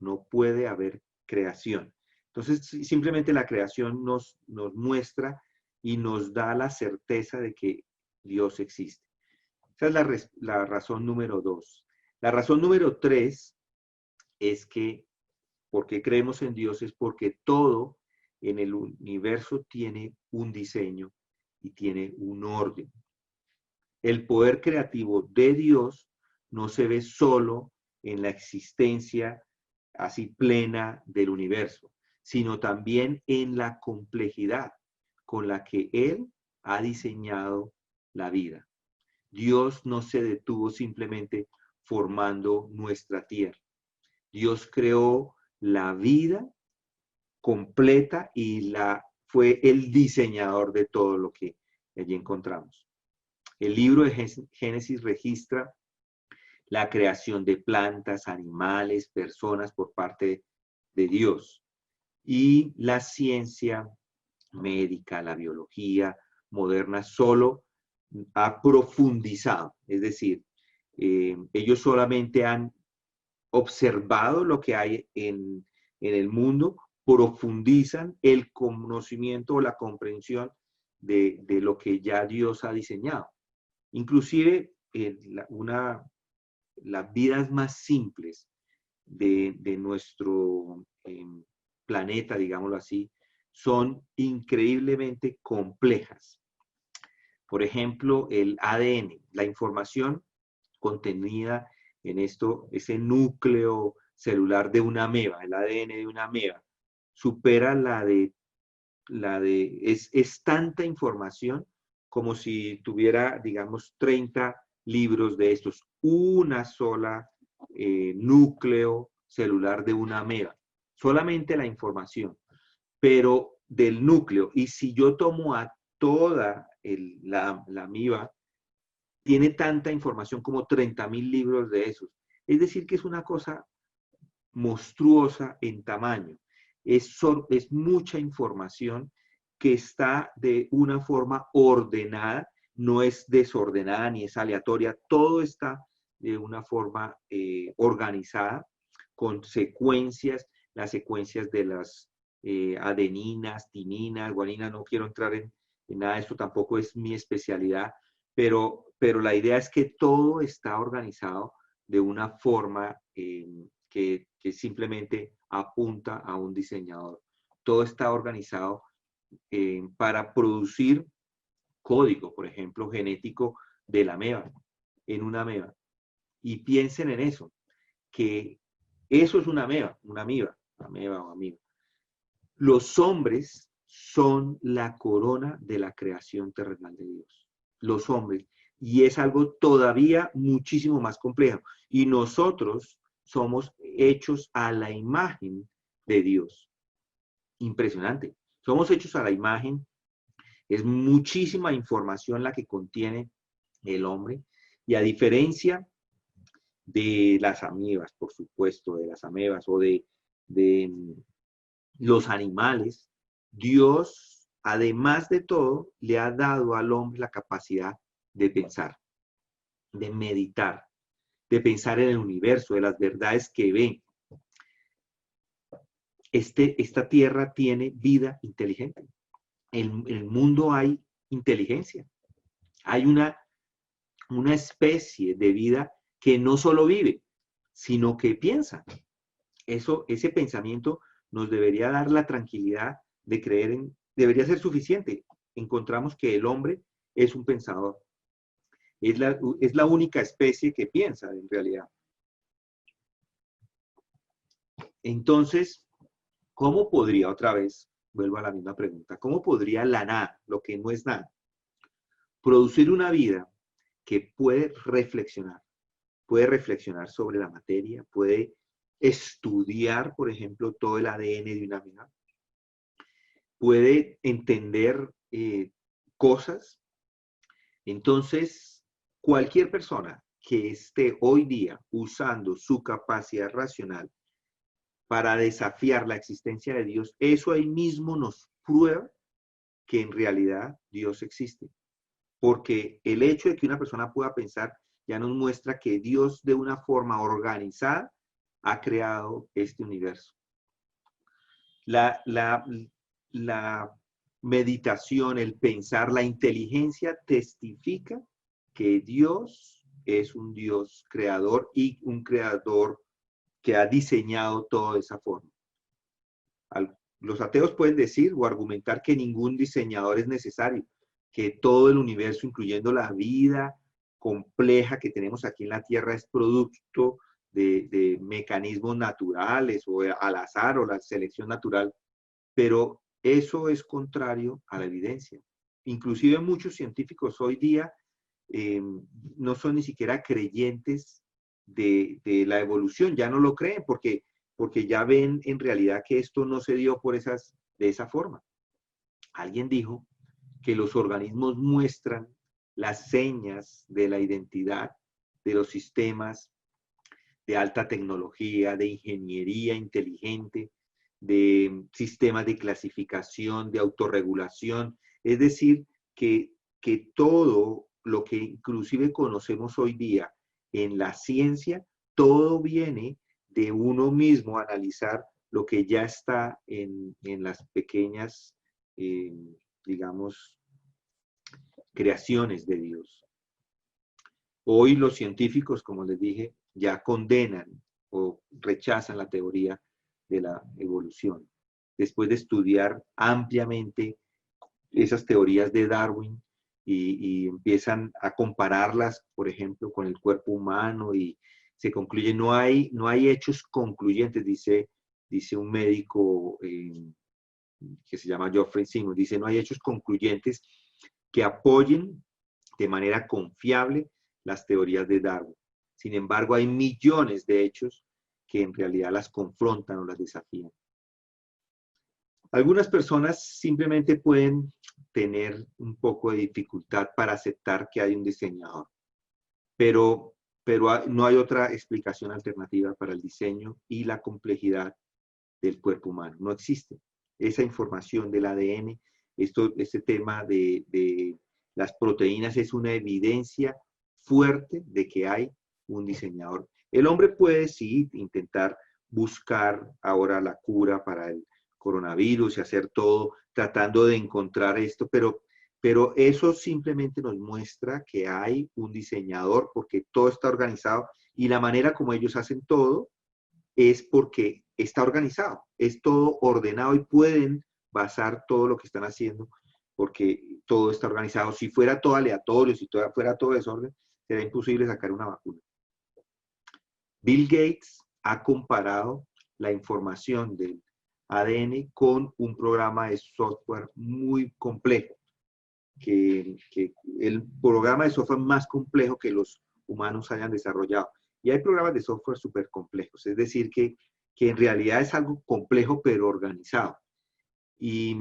no puede haber creación. Entonces, simplemente la creación nos muestra y nos da la certeza de que Dios existe. Esa es la razón número 2. La razón número 3 es que, porque creemos en Dios, es porque todo en el universo tiene un diseño y tiene un orden. El poder creativo de Dios no se ve solo en la existencia así plena del universo, sino también en la complejidad con la que Él ha diseñado la vida. Dios no se detuvo simplemente formando nuestra tierra. Dios creó la vida completa y fue el diseñador de todo lo que allí encontramos. El libro de Génesis registra la creación de plantas, animales, personas por parte de Dios. Y la ciencia médica, la biología moderna solo ha profundizado. Es decir, ellos solamente han observado lo que hay en el mundo, profundizan el conocimiento o la comprensión de lo que ya Dios ha diseñado. Inclusive las vidas más simples de nuestro planeta, digámoslo así, son increíblemente complejas. Por ejemplo, el ADN, la información contenida en ese núcleo celular de una ameba, el ADN de una ameba, supera es tanta información como si tuviera, digamos, 30 libros de estos, una sola núcleo celular de una ameba, solamente la información, pero del núcleo. Y si yo tomo a toda la ameba, tiene tanta información como 30.000 libros de esos. Es decir, que es una cosa monstruosa en tamaño. Es mucha información que está de una forma ordenada, no es desordenada ni es aleatoria, todo está de una forma organizada, con secuencias, las secuencias de las adeninas, timinas, guaninas, no quiero entrar en nada de esto, tampoco es mi especialidad, pero la idea es que todo está organizado de una forma que simplemente apunta a un diseñador. Todo está organizado para producir código, por ejemplo, genético de la ameba, en una ameba. Y piensen en eso, que eso es una ameba o amiba. Los hombres son la corona de la creación terrenal de Dios. Los hombres. Y es algo todavía muchísimo más complejo. Y nosotros somos hechos a la imagen de Dios. Impresionante. Somos hechos a la imagen. Es muchísima información la que contiene el hombre. Y a diferencia de las amebas, por supuesto, de las amebas o de los animales, Dios, además de todo, le ha dado al hombre la capacidad de pensar, de meditar, de pensar en el universo, de las verdades que ve. Esta tierra tiene vida inteligente. En el mundo hay inteligencia. Hay una especie de vida que no solo vive, sino que piensa. Ese pensamiento nos debería dar la tranquilidad de creer debería ser suficiente. Encontramos que el hombre es un pensador. Es la única especie que piensa en realidad. Entonces, ¿cómo podría, otra vez, vuelvo a la misma pregunta, cómo podría la nada, lo que no es nada, producir una vida que puede reflexionar sobre la materia, puede estudiar, por ejemplo, todo el ADN de una ameba, puede entender cosas? Entonces, cualquier persona que esté hoy día usando su capacidad racional para desafiar la existencia de Dios, eso ahí mismo nos prueba que en realidad Dios existe. Porque el hecho de que una persona pueda pensar ya nos muestra que Dios de una forma organizada ha creado este universo. La meditación, el pensar, la inteligencia testifica que Dios es un Dios creador y un creador que ha diseñado todo de esa forma. Los ateos pueden decir o argumentar que ningún diseñador es necesario, que todo el universo, incluyendo la vida compleja que tenemos aquí en la Tierra, es producto de mecanismos naturales o al azar o la selección natural, pero eso es contrario a la evidencia. Inclusive muchos científicos hoy día no son ni siquiera creyentes de la evolución, ya no lo creen porque ya ven en realidad que esto no se dio de esa forma. Alguien dijo que los organismos muestran las señas de la identidad de los sistemas de alta tecnología, de ingeniería inteligente, de sistemas de clasificación, de autorregulación. Es decir, que todo lo que inclusive conocemos hoy día en la ciencia, todo viene de uno mismo analizar lo que ya está en las pequeñas, digamos, creaciones de Dios. Hoy los científicos, como les dije, ya condenan o rechazan la teoría de la evolución. Después de estudiar ampliamente esas teorías de Darwin y empiezan a compararlas, por ejemplo, con el cuerpo humano y se concluye, no hay hechos concluyentes, dice dice un médico que se llama Geoffrey Simons, dice, no hay hechos concluyentes que apoyen de manera confiable las teorías de Darwin. Sin embargo, hay millones de hechos que en realidad las confrontan o las desafían. Algunas personas simplemente pueden tener un poco de dificultad para aceptar que hay un diseñador, pero no hay otra explicación alternativa para el diseño y la complejidad del cuerpo humano. No existe. Esa información del ADN, este tema de las proteínas es una evidencia fuerte de que hay un diseñador. El hombre puede, sí, intentar buscar ahora la cura para el coronavirus y hacer todo tratando de encontrar esto, pero eso simplemente nos muestra que hay un diseñador porque todo está organizado y la manera como ellos hacen todo es porque está organizado, es todo ordenado y pueden basar todo lo que están haciendo porque todo está organizado. Si fuera todo aleatorio, si fuera todo desorden, sería imposible sacar una vacuna. Bill Gates ha comparado la información del ADN con un programa de software muy complejo, que el programa de software más complejo que los humanos hayan desarrollado. Y hay programas de software súper complejos, es decir, que en realidad es algo complejo pero organizado. Y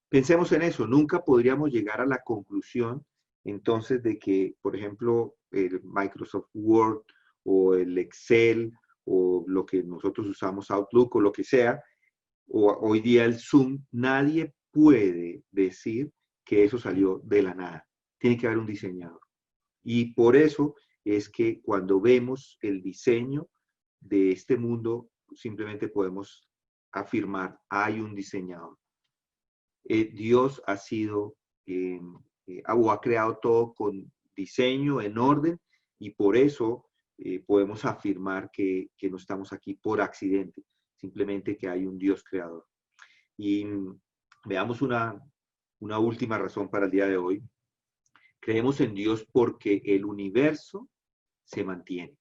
pensemos en eso, nunca podríamos llegar a la conclusión entonces de que, por ejemplo, el Microsoft Word o el Excel o lo que nosotros usamos, Outlook o lo que sea, o hoy día el Zoom, nadie puede decir que eso salió de la nada. Tiene que haber un diseñador. Y por eso es que cuando vemos el diseño de este mundo, simplemente podemos afirmar, hay un diseñador. Dios ha sido o ha creado todo con diseño, en orden, y por eso podemos afirmar que no estamos aquí por accidente, simplemente que hay un Dios creador. Y veamos una última razón para el día de hoy. Creemos en Dios porque el universo se mantiene.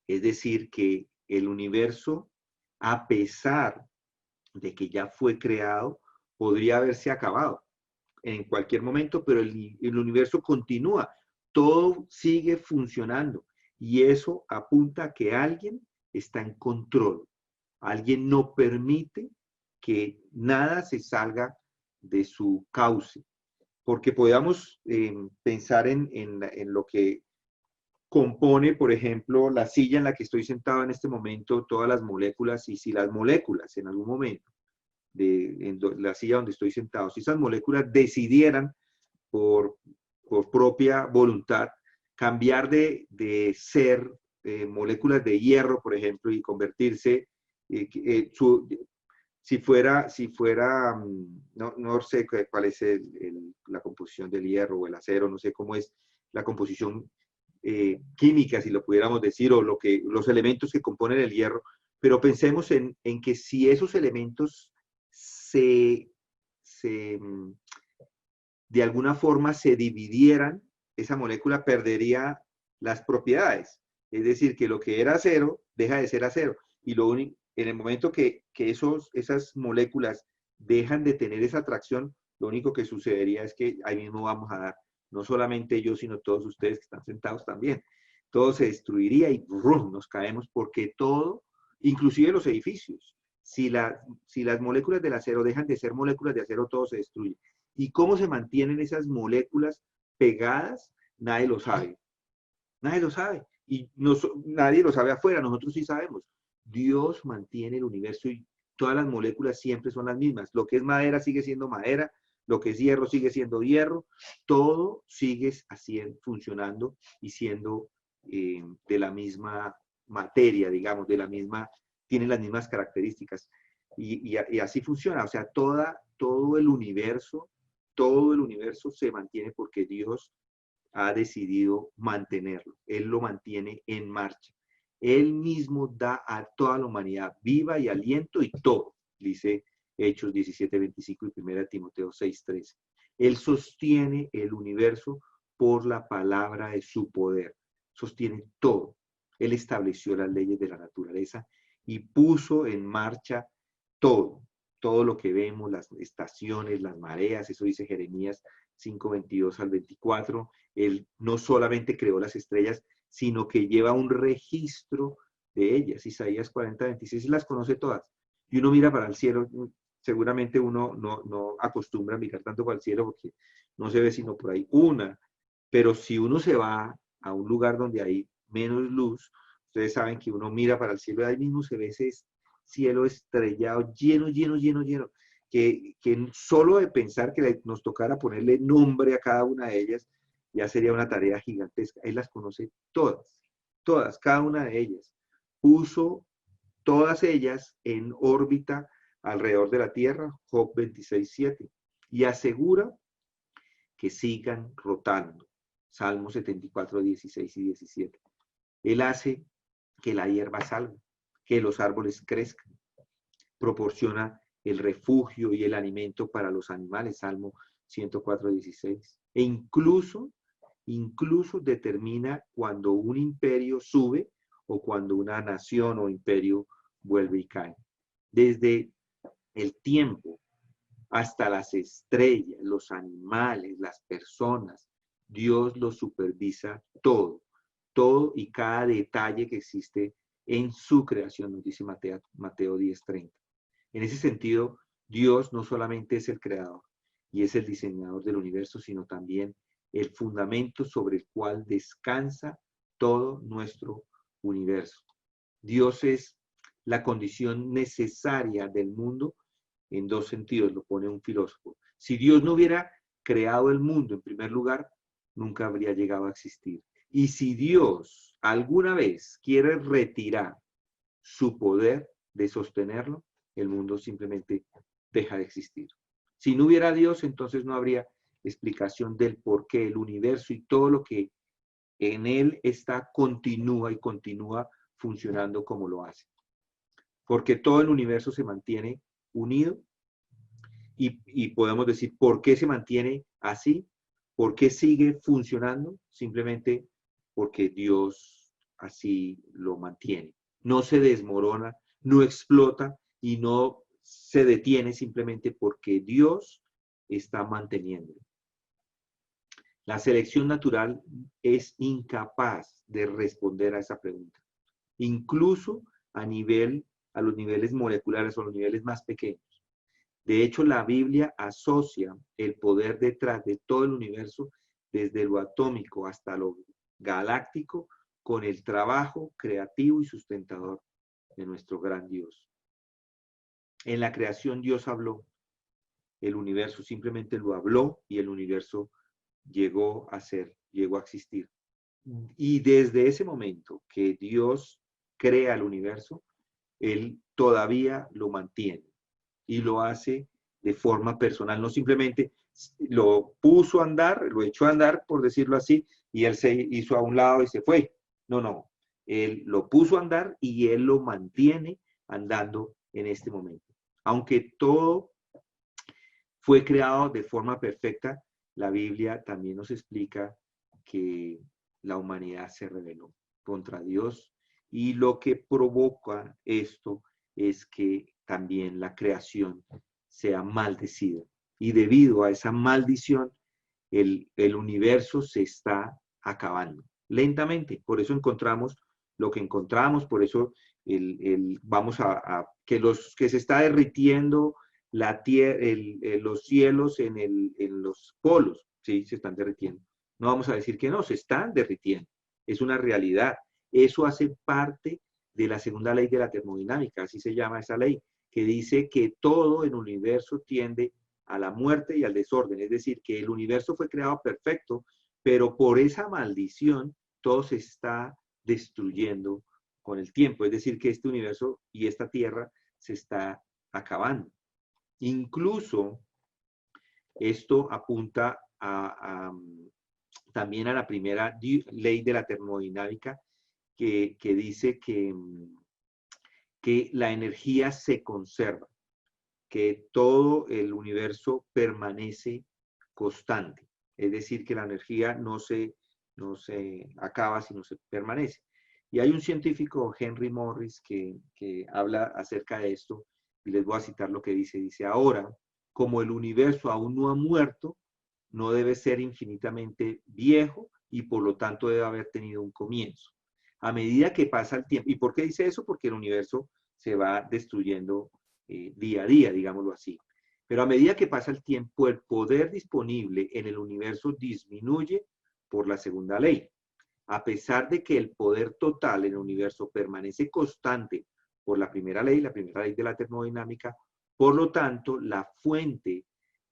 Es decir, que el universo, a pesar de que ya fue creado, podría haberse acabado en cualquier momento, pero el universo continúa, todo sigue funcionando y eso apunta a que alguien está en control, alguien no permite que nada se salga de su cauce, porque podamos pensar en lo que compone, por ejemplo, la silla en la que estoy sentado en este momento, todas las moléculas, y si las moléculas en algún momento en la silla donde estoy sentado, si esas moléculas decidieran por propia voluntad cambiar de ser moléculas de hierro, por ejemplo, y convertirse, si fuera, no sé cuál es la composición del hierro o el acero, no sé cómo es la composición química, si lo pudiéramos decir, o los elementos que componen el hierro, pero pensemos en que si esos elementos de alguna forma se dividieran, esa molécula perdería las propiedades. Es decir, que lo que era acero deja de ser acero. Y en el momento que esas moléculas dejan de tener esa atracción, lo único que sucedería es que ahí mismo vamos a dar, no solamente yo, sino todos ustedes que están sentados también. Todo se destruiría y ¡brum!, nos caemos porque todo, inclusive los edificios, si las moléculas del acero dejan de ser moléculas de acero, todo se destruye. ¿Y cómo se mantienen esas moléculas pegadas? Nadie lo sabe. Nadie lo sabe. Y nadie lo sabe afuera, nosotros sí sabemos. Dios mantiene el universo y todas las moléculas siempre son las mismas. Lo que es madera sigue siendo madera, lo que es hierro sigue siendo hierro, todo sigue así funcionando y siendo de la misma materia, digamos, tiene las mismas características. Y así funciona, o sea, todo el universo se mantiene porque Dios ha decidido mantenerlo. Él lo mantiene en marcha. Él mismo da a toda la humanidad viva y aliento y todo, dice Hechos 17:25 y 1 Timoteo 6:13. Él sostiene el universo por la palabra de su poder. Sostiene todo. Él estableció las leyes de la naturaleza y puso en marcha todo, todo lo que vemos, las estaciones, las mareas, eso dice Jeremías 5:22 al 24. Él no solamente creó las estrellas, sino que lleva un registro de ellas. Isaías 40:26 las conoce todas. Y uno mira para el cielo, seguramente uno no acostumbra a mirar tanto para el cielo porque no se ve sino por ahí una. Pero si uno se va a un lugar donde hay menos luz, ustedes saben que uno mira para el cielo y ahí mismo se ve ese cielo estrellado, lleno, lleno, lleno, lleno, que solo de pensar que nos tocara ponerle nombre a cada una de ellas, ya sería una tarea gigantesca. Él las conoce todas, todas, cada una de ellas. Puso todas ellas en órbita alrededor de la Tierra, Job 26:7, y asegura que sigan rotando, Salmo 74:16 y 17. Él hace que la hierba salga, que los árboles crezcan, proporciona el refugio y el alimento para los animales, Salmo 104:16. E incluso determina cuando un imperio sube o cuando una nación o imperio vuelve y cae. Desde el tiempo hasta las estrellas, los animales, las personas, Dios lo supervisa todo, todo y cada detalle que existe en su creación, nos dice Mateo 10:30. En ese sentido, Dios no solamente es el creador y es el diseñador del universo, sino también el fundamento sobre el cual descansa todo nuestro universo. Dios es la condición necesaria del mundo en dos sentidos, lo pone un filósofo. Si Dios no hubiera creado el mundo en primer lugar, nunca habría llegado a existir. Y si Dios alguna vez quiere retirar su poder de sostenerlo, el mundo simplemente deja de existir. Si no hubiera Dios, entonces no habría explicación del por qué el universo y todo lo que en él está continúa y continúa funcionando como lo hace. Porque todo el universo se mantiene unido y podemos decir por qué se mantiene así, por qué sigue funcionando, simplemente porque Dios así lo mantiene. No se desmorona, no explota y no se detiene simplemente porque Dios está manteniéndolo. La selección natural es incapaz de responder a esa pregunta, incluso a los niveles moleculares o a los niveles más pequeños. De hecho, la Biblia asocia el poder detrás de todo el universo, desde lo atómico hasta lo galáctico, con el trabajo creativo y sustentador de nuestro gran Dios. En la creación Dios habló, el universo simplemente lo habló y el universo llegó a ser, llegó a existir. Y desde ese momento que Dios crea el universo, Él todavía lo mantiene y lo hace de forma personal, no simplemente lo puso a andar, lo echó a andar, por decirlo así, y Él se hizo a un lado y se fue. No, no, Él lo puso a andar y Él lo mantiene andando en este momento. Aunque todo fue creado de forma perfecta, la Biblia también nos explica que la humanidad se rebeló contra Dios y lo que provoca esto es que también la creación sea maldecida. Y debido a esa maldición, el universo se está acabando lentamente. Por eso encontramos lo que encontramos, por eso vamos a que se está derritiendo los cielos en los polos, sí, se están derritiendo. No vamos a decir que no, se están derritiendo. Es una realidad. Eso hace parte de la segunda ley de la termodinámica, así se llama esa ley, que dice que todo en el universo tiende a la muerte y al desorden. Es decir, que el universo fue creado perfecto, pero por esa maldición todo se está destruyendo con el tiempo. Es decir, que este universo y esta tierra se está acabando. Incluso esto apunta también a la primera ley de la termodinámica que dice que la energía se conserva, que todo el universo permanece constante. Es decir, que la energía no se acaba, sino se permanece. Y hay un científico, Henry Morris, que habla acerca de esto, y les voy a citar lo que dice. Dice, ahora, como el universo aún no ha muerto, no debe ser infinitamente viejo y por lo tanto debe haber tenido un comienzo. A medida que pasa el tiempo, ¿y por qué dice eso? Porque el universo se va destruyendo día a día, digámoslo así. Pero a medida que pasa el tiempo, el poder disponible en el universo disminuye por la segunda ley. A pesar de que el poder total en el universo permanece constante por la primera ley de la termodinámica, por lo tanto, la fuente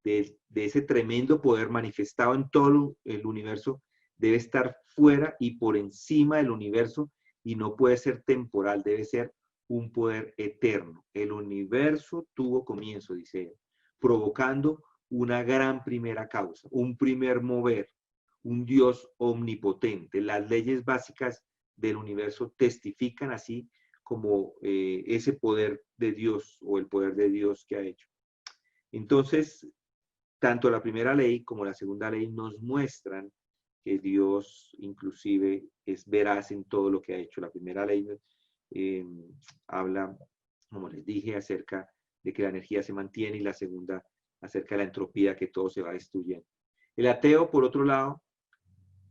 de ese tremendo poder manifestado en todo el universo debe estar fuera y por encima del universo y no puede ser temporal, debe ser un poder eterno. El universo tuvo comienzo, dice él, provocando una gran primera causa, un primer mover, un Dios omnipotente. Las leyes básicas del universo testifican así como ese poder de Dios o el poder de Dios que ha hecho. Entonces, tanto la primera ley como la segunda ley nos muestran que Dios inclusive es veraz en todo lo que ha hecho. La primera ley habla, como les dije, acerca de que la energía se mantiene y la segunda acerca de la entropía, que todo se va destruyendo. El ateo, por otro lado,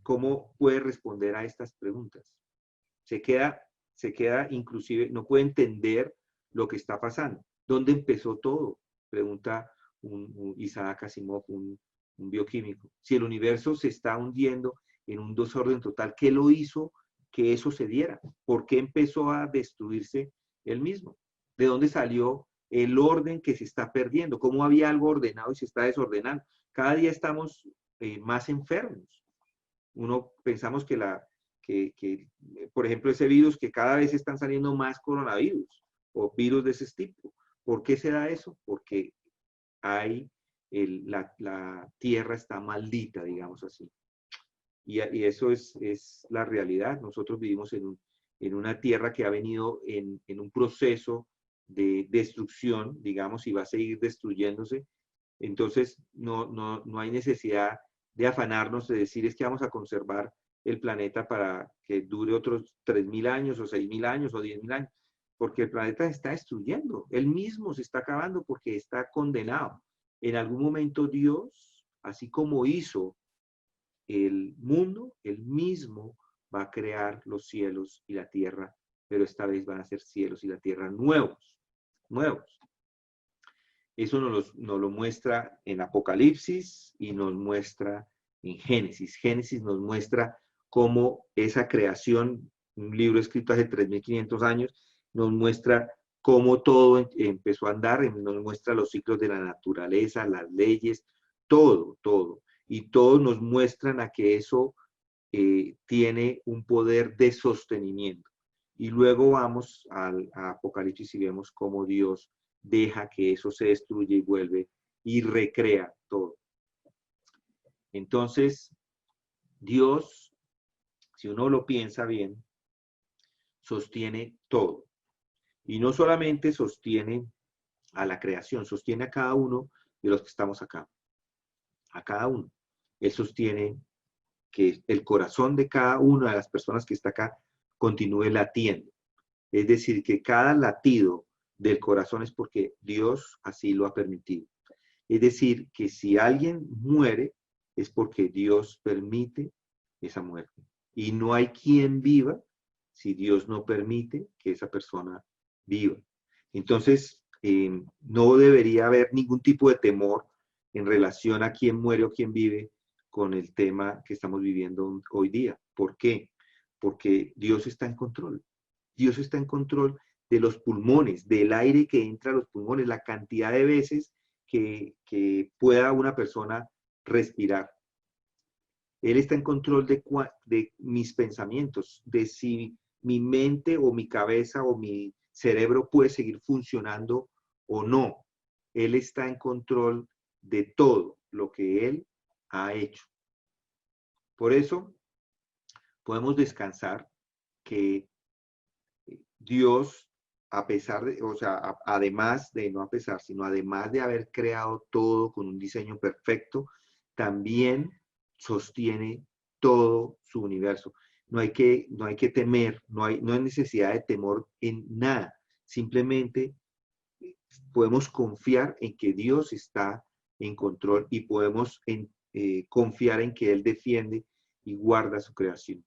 ¿cómo puede responder a estas preguntas? Se queda inclusive, no puede entender lo que está pasando. ¿Dónde empezó todo? Pregunta un Isaac Asimov, un bioquímico. Si el universo se está hundiendo en un desorden total, ¿qué lo hizo que eso se diera? ¿Por qué empezó a destruirse él mismo? ¿De dónde salió el orden que se está perdiendo? ¿Cómo había algo ordenado y se está desordenando? Cada día estamos más enfermos. Uno pensamos por ejemplo, ese virus, que cada vez están saliendo más coronavirus o virus de ese tipo. ¿Por qué se da eso? Porque la tierra está maldita, digamos así. Y eso es la realidad. Nosotros vivimos en una tierra que ha venido en un proceso de destrucción, digamos, y va a seguir destruyéndose. Entonces, no hay necesidad de afanarnos de decir es que vamos a conservar el planeta para que dure otros 3.000 años o 6.000 años o 10.000 años, porque el planeta se está destruyendo, él mismo se está acabando porque está condenado. En algún momento Dios, así como hizo el mundo, él mismo va a crear los cielos y la tierra, pero esta vez van a ser cielos y la tierra nuevos, nuevos. Eso nos lo muestra en Apocalipsis y nos muestra en Génesis. Génesis nos muestra cómo esa creación, un libro escrito hace 3.500 años, nos muestra cómo todo empezó a andar, nos muestra los ciclos de la naturaleza, las leyes, todo, todo. Y todos nos muestran a que eso tiene un poder de sostenimiento. Y luego vamos a Apocalipsis y vemos cómo Dios deja que eso se destruya y vuelve y recrea todo. Entonces, Dios, si uno lo piensa bien, sostiene todo. Y no solamente sostiene a la creación, sostiene a cada uno de los que estamos acá. A cada uno. Él sostiene que el corazón de cada una de las personas que está acá continúe latiendo. Es decir, que cada latido del corazón es porque Dios así lo ha permitido. Es decir, que si alguien muere, es porque Dios permite esa muerte. Y no hay quien viva si Dios no permite que esa persona viva. Entonces, no debería haber ningún tipo de temor en relación a quién muere o quién vive con el tema que estamos viviendo hoy día. ¿Por qué? Porque Dios está en control. Dios está en control de los pulmones, del aire que entra a los pulmones, la cantidad de veces que pueda una persona respirar. Él está en control de mis pensamientos, de si mi mente o mi cabeza o mi cerebro puede seguir funcionando o no. Él está en control de todo lo que Él ha hecho. Por eso podemos descansar que Dios, a pesar de, o sea, además de, no a pesar, sino además de haber creado todo con un diseño perfecto, también sostiene todo su universo. No hay que temer, no hay necesidad de temor en nada. Simplemente podemos confiar en que Dios está en control y podemos confiar en que Él defiende y guarda su creación.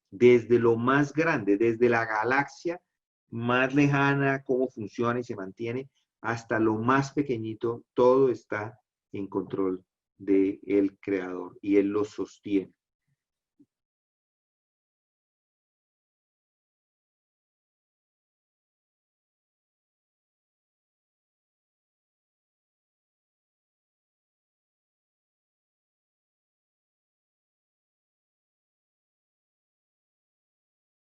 Desde lo más grande, desde la galaxia más lejana, cómo funciona y se mantiene, hasta lo más pequeñito, todo está en control del Creador y Él lo sostiene.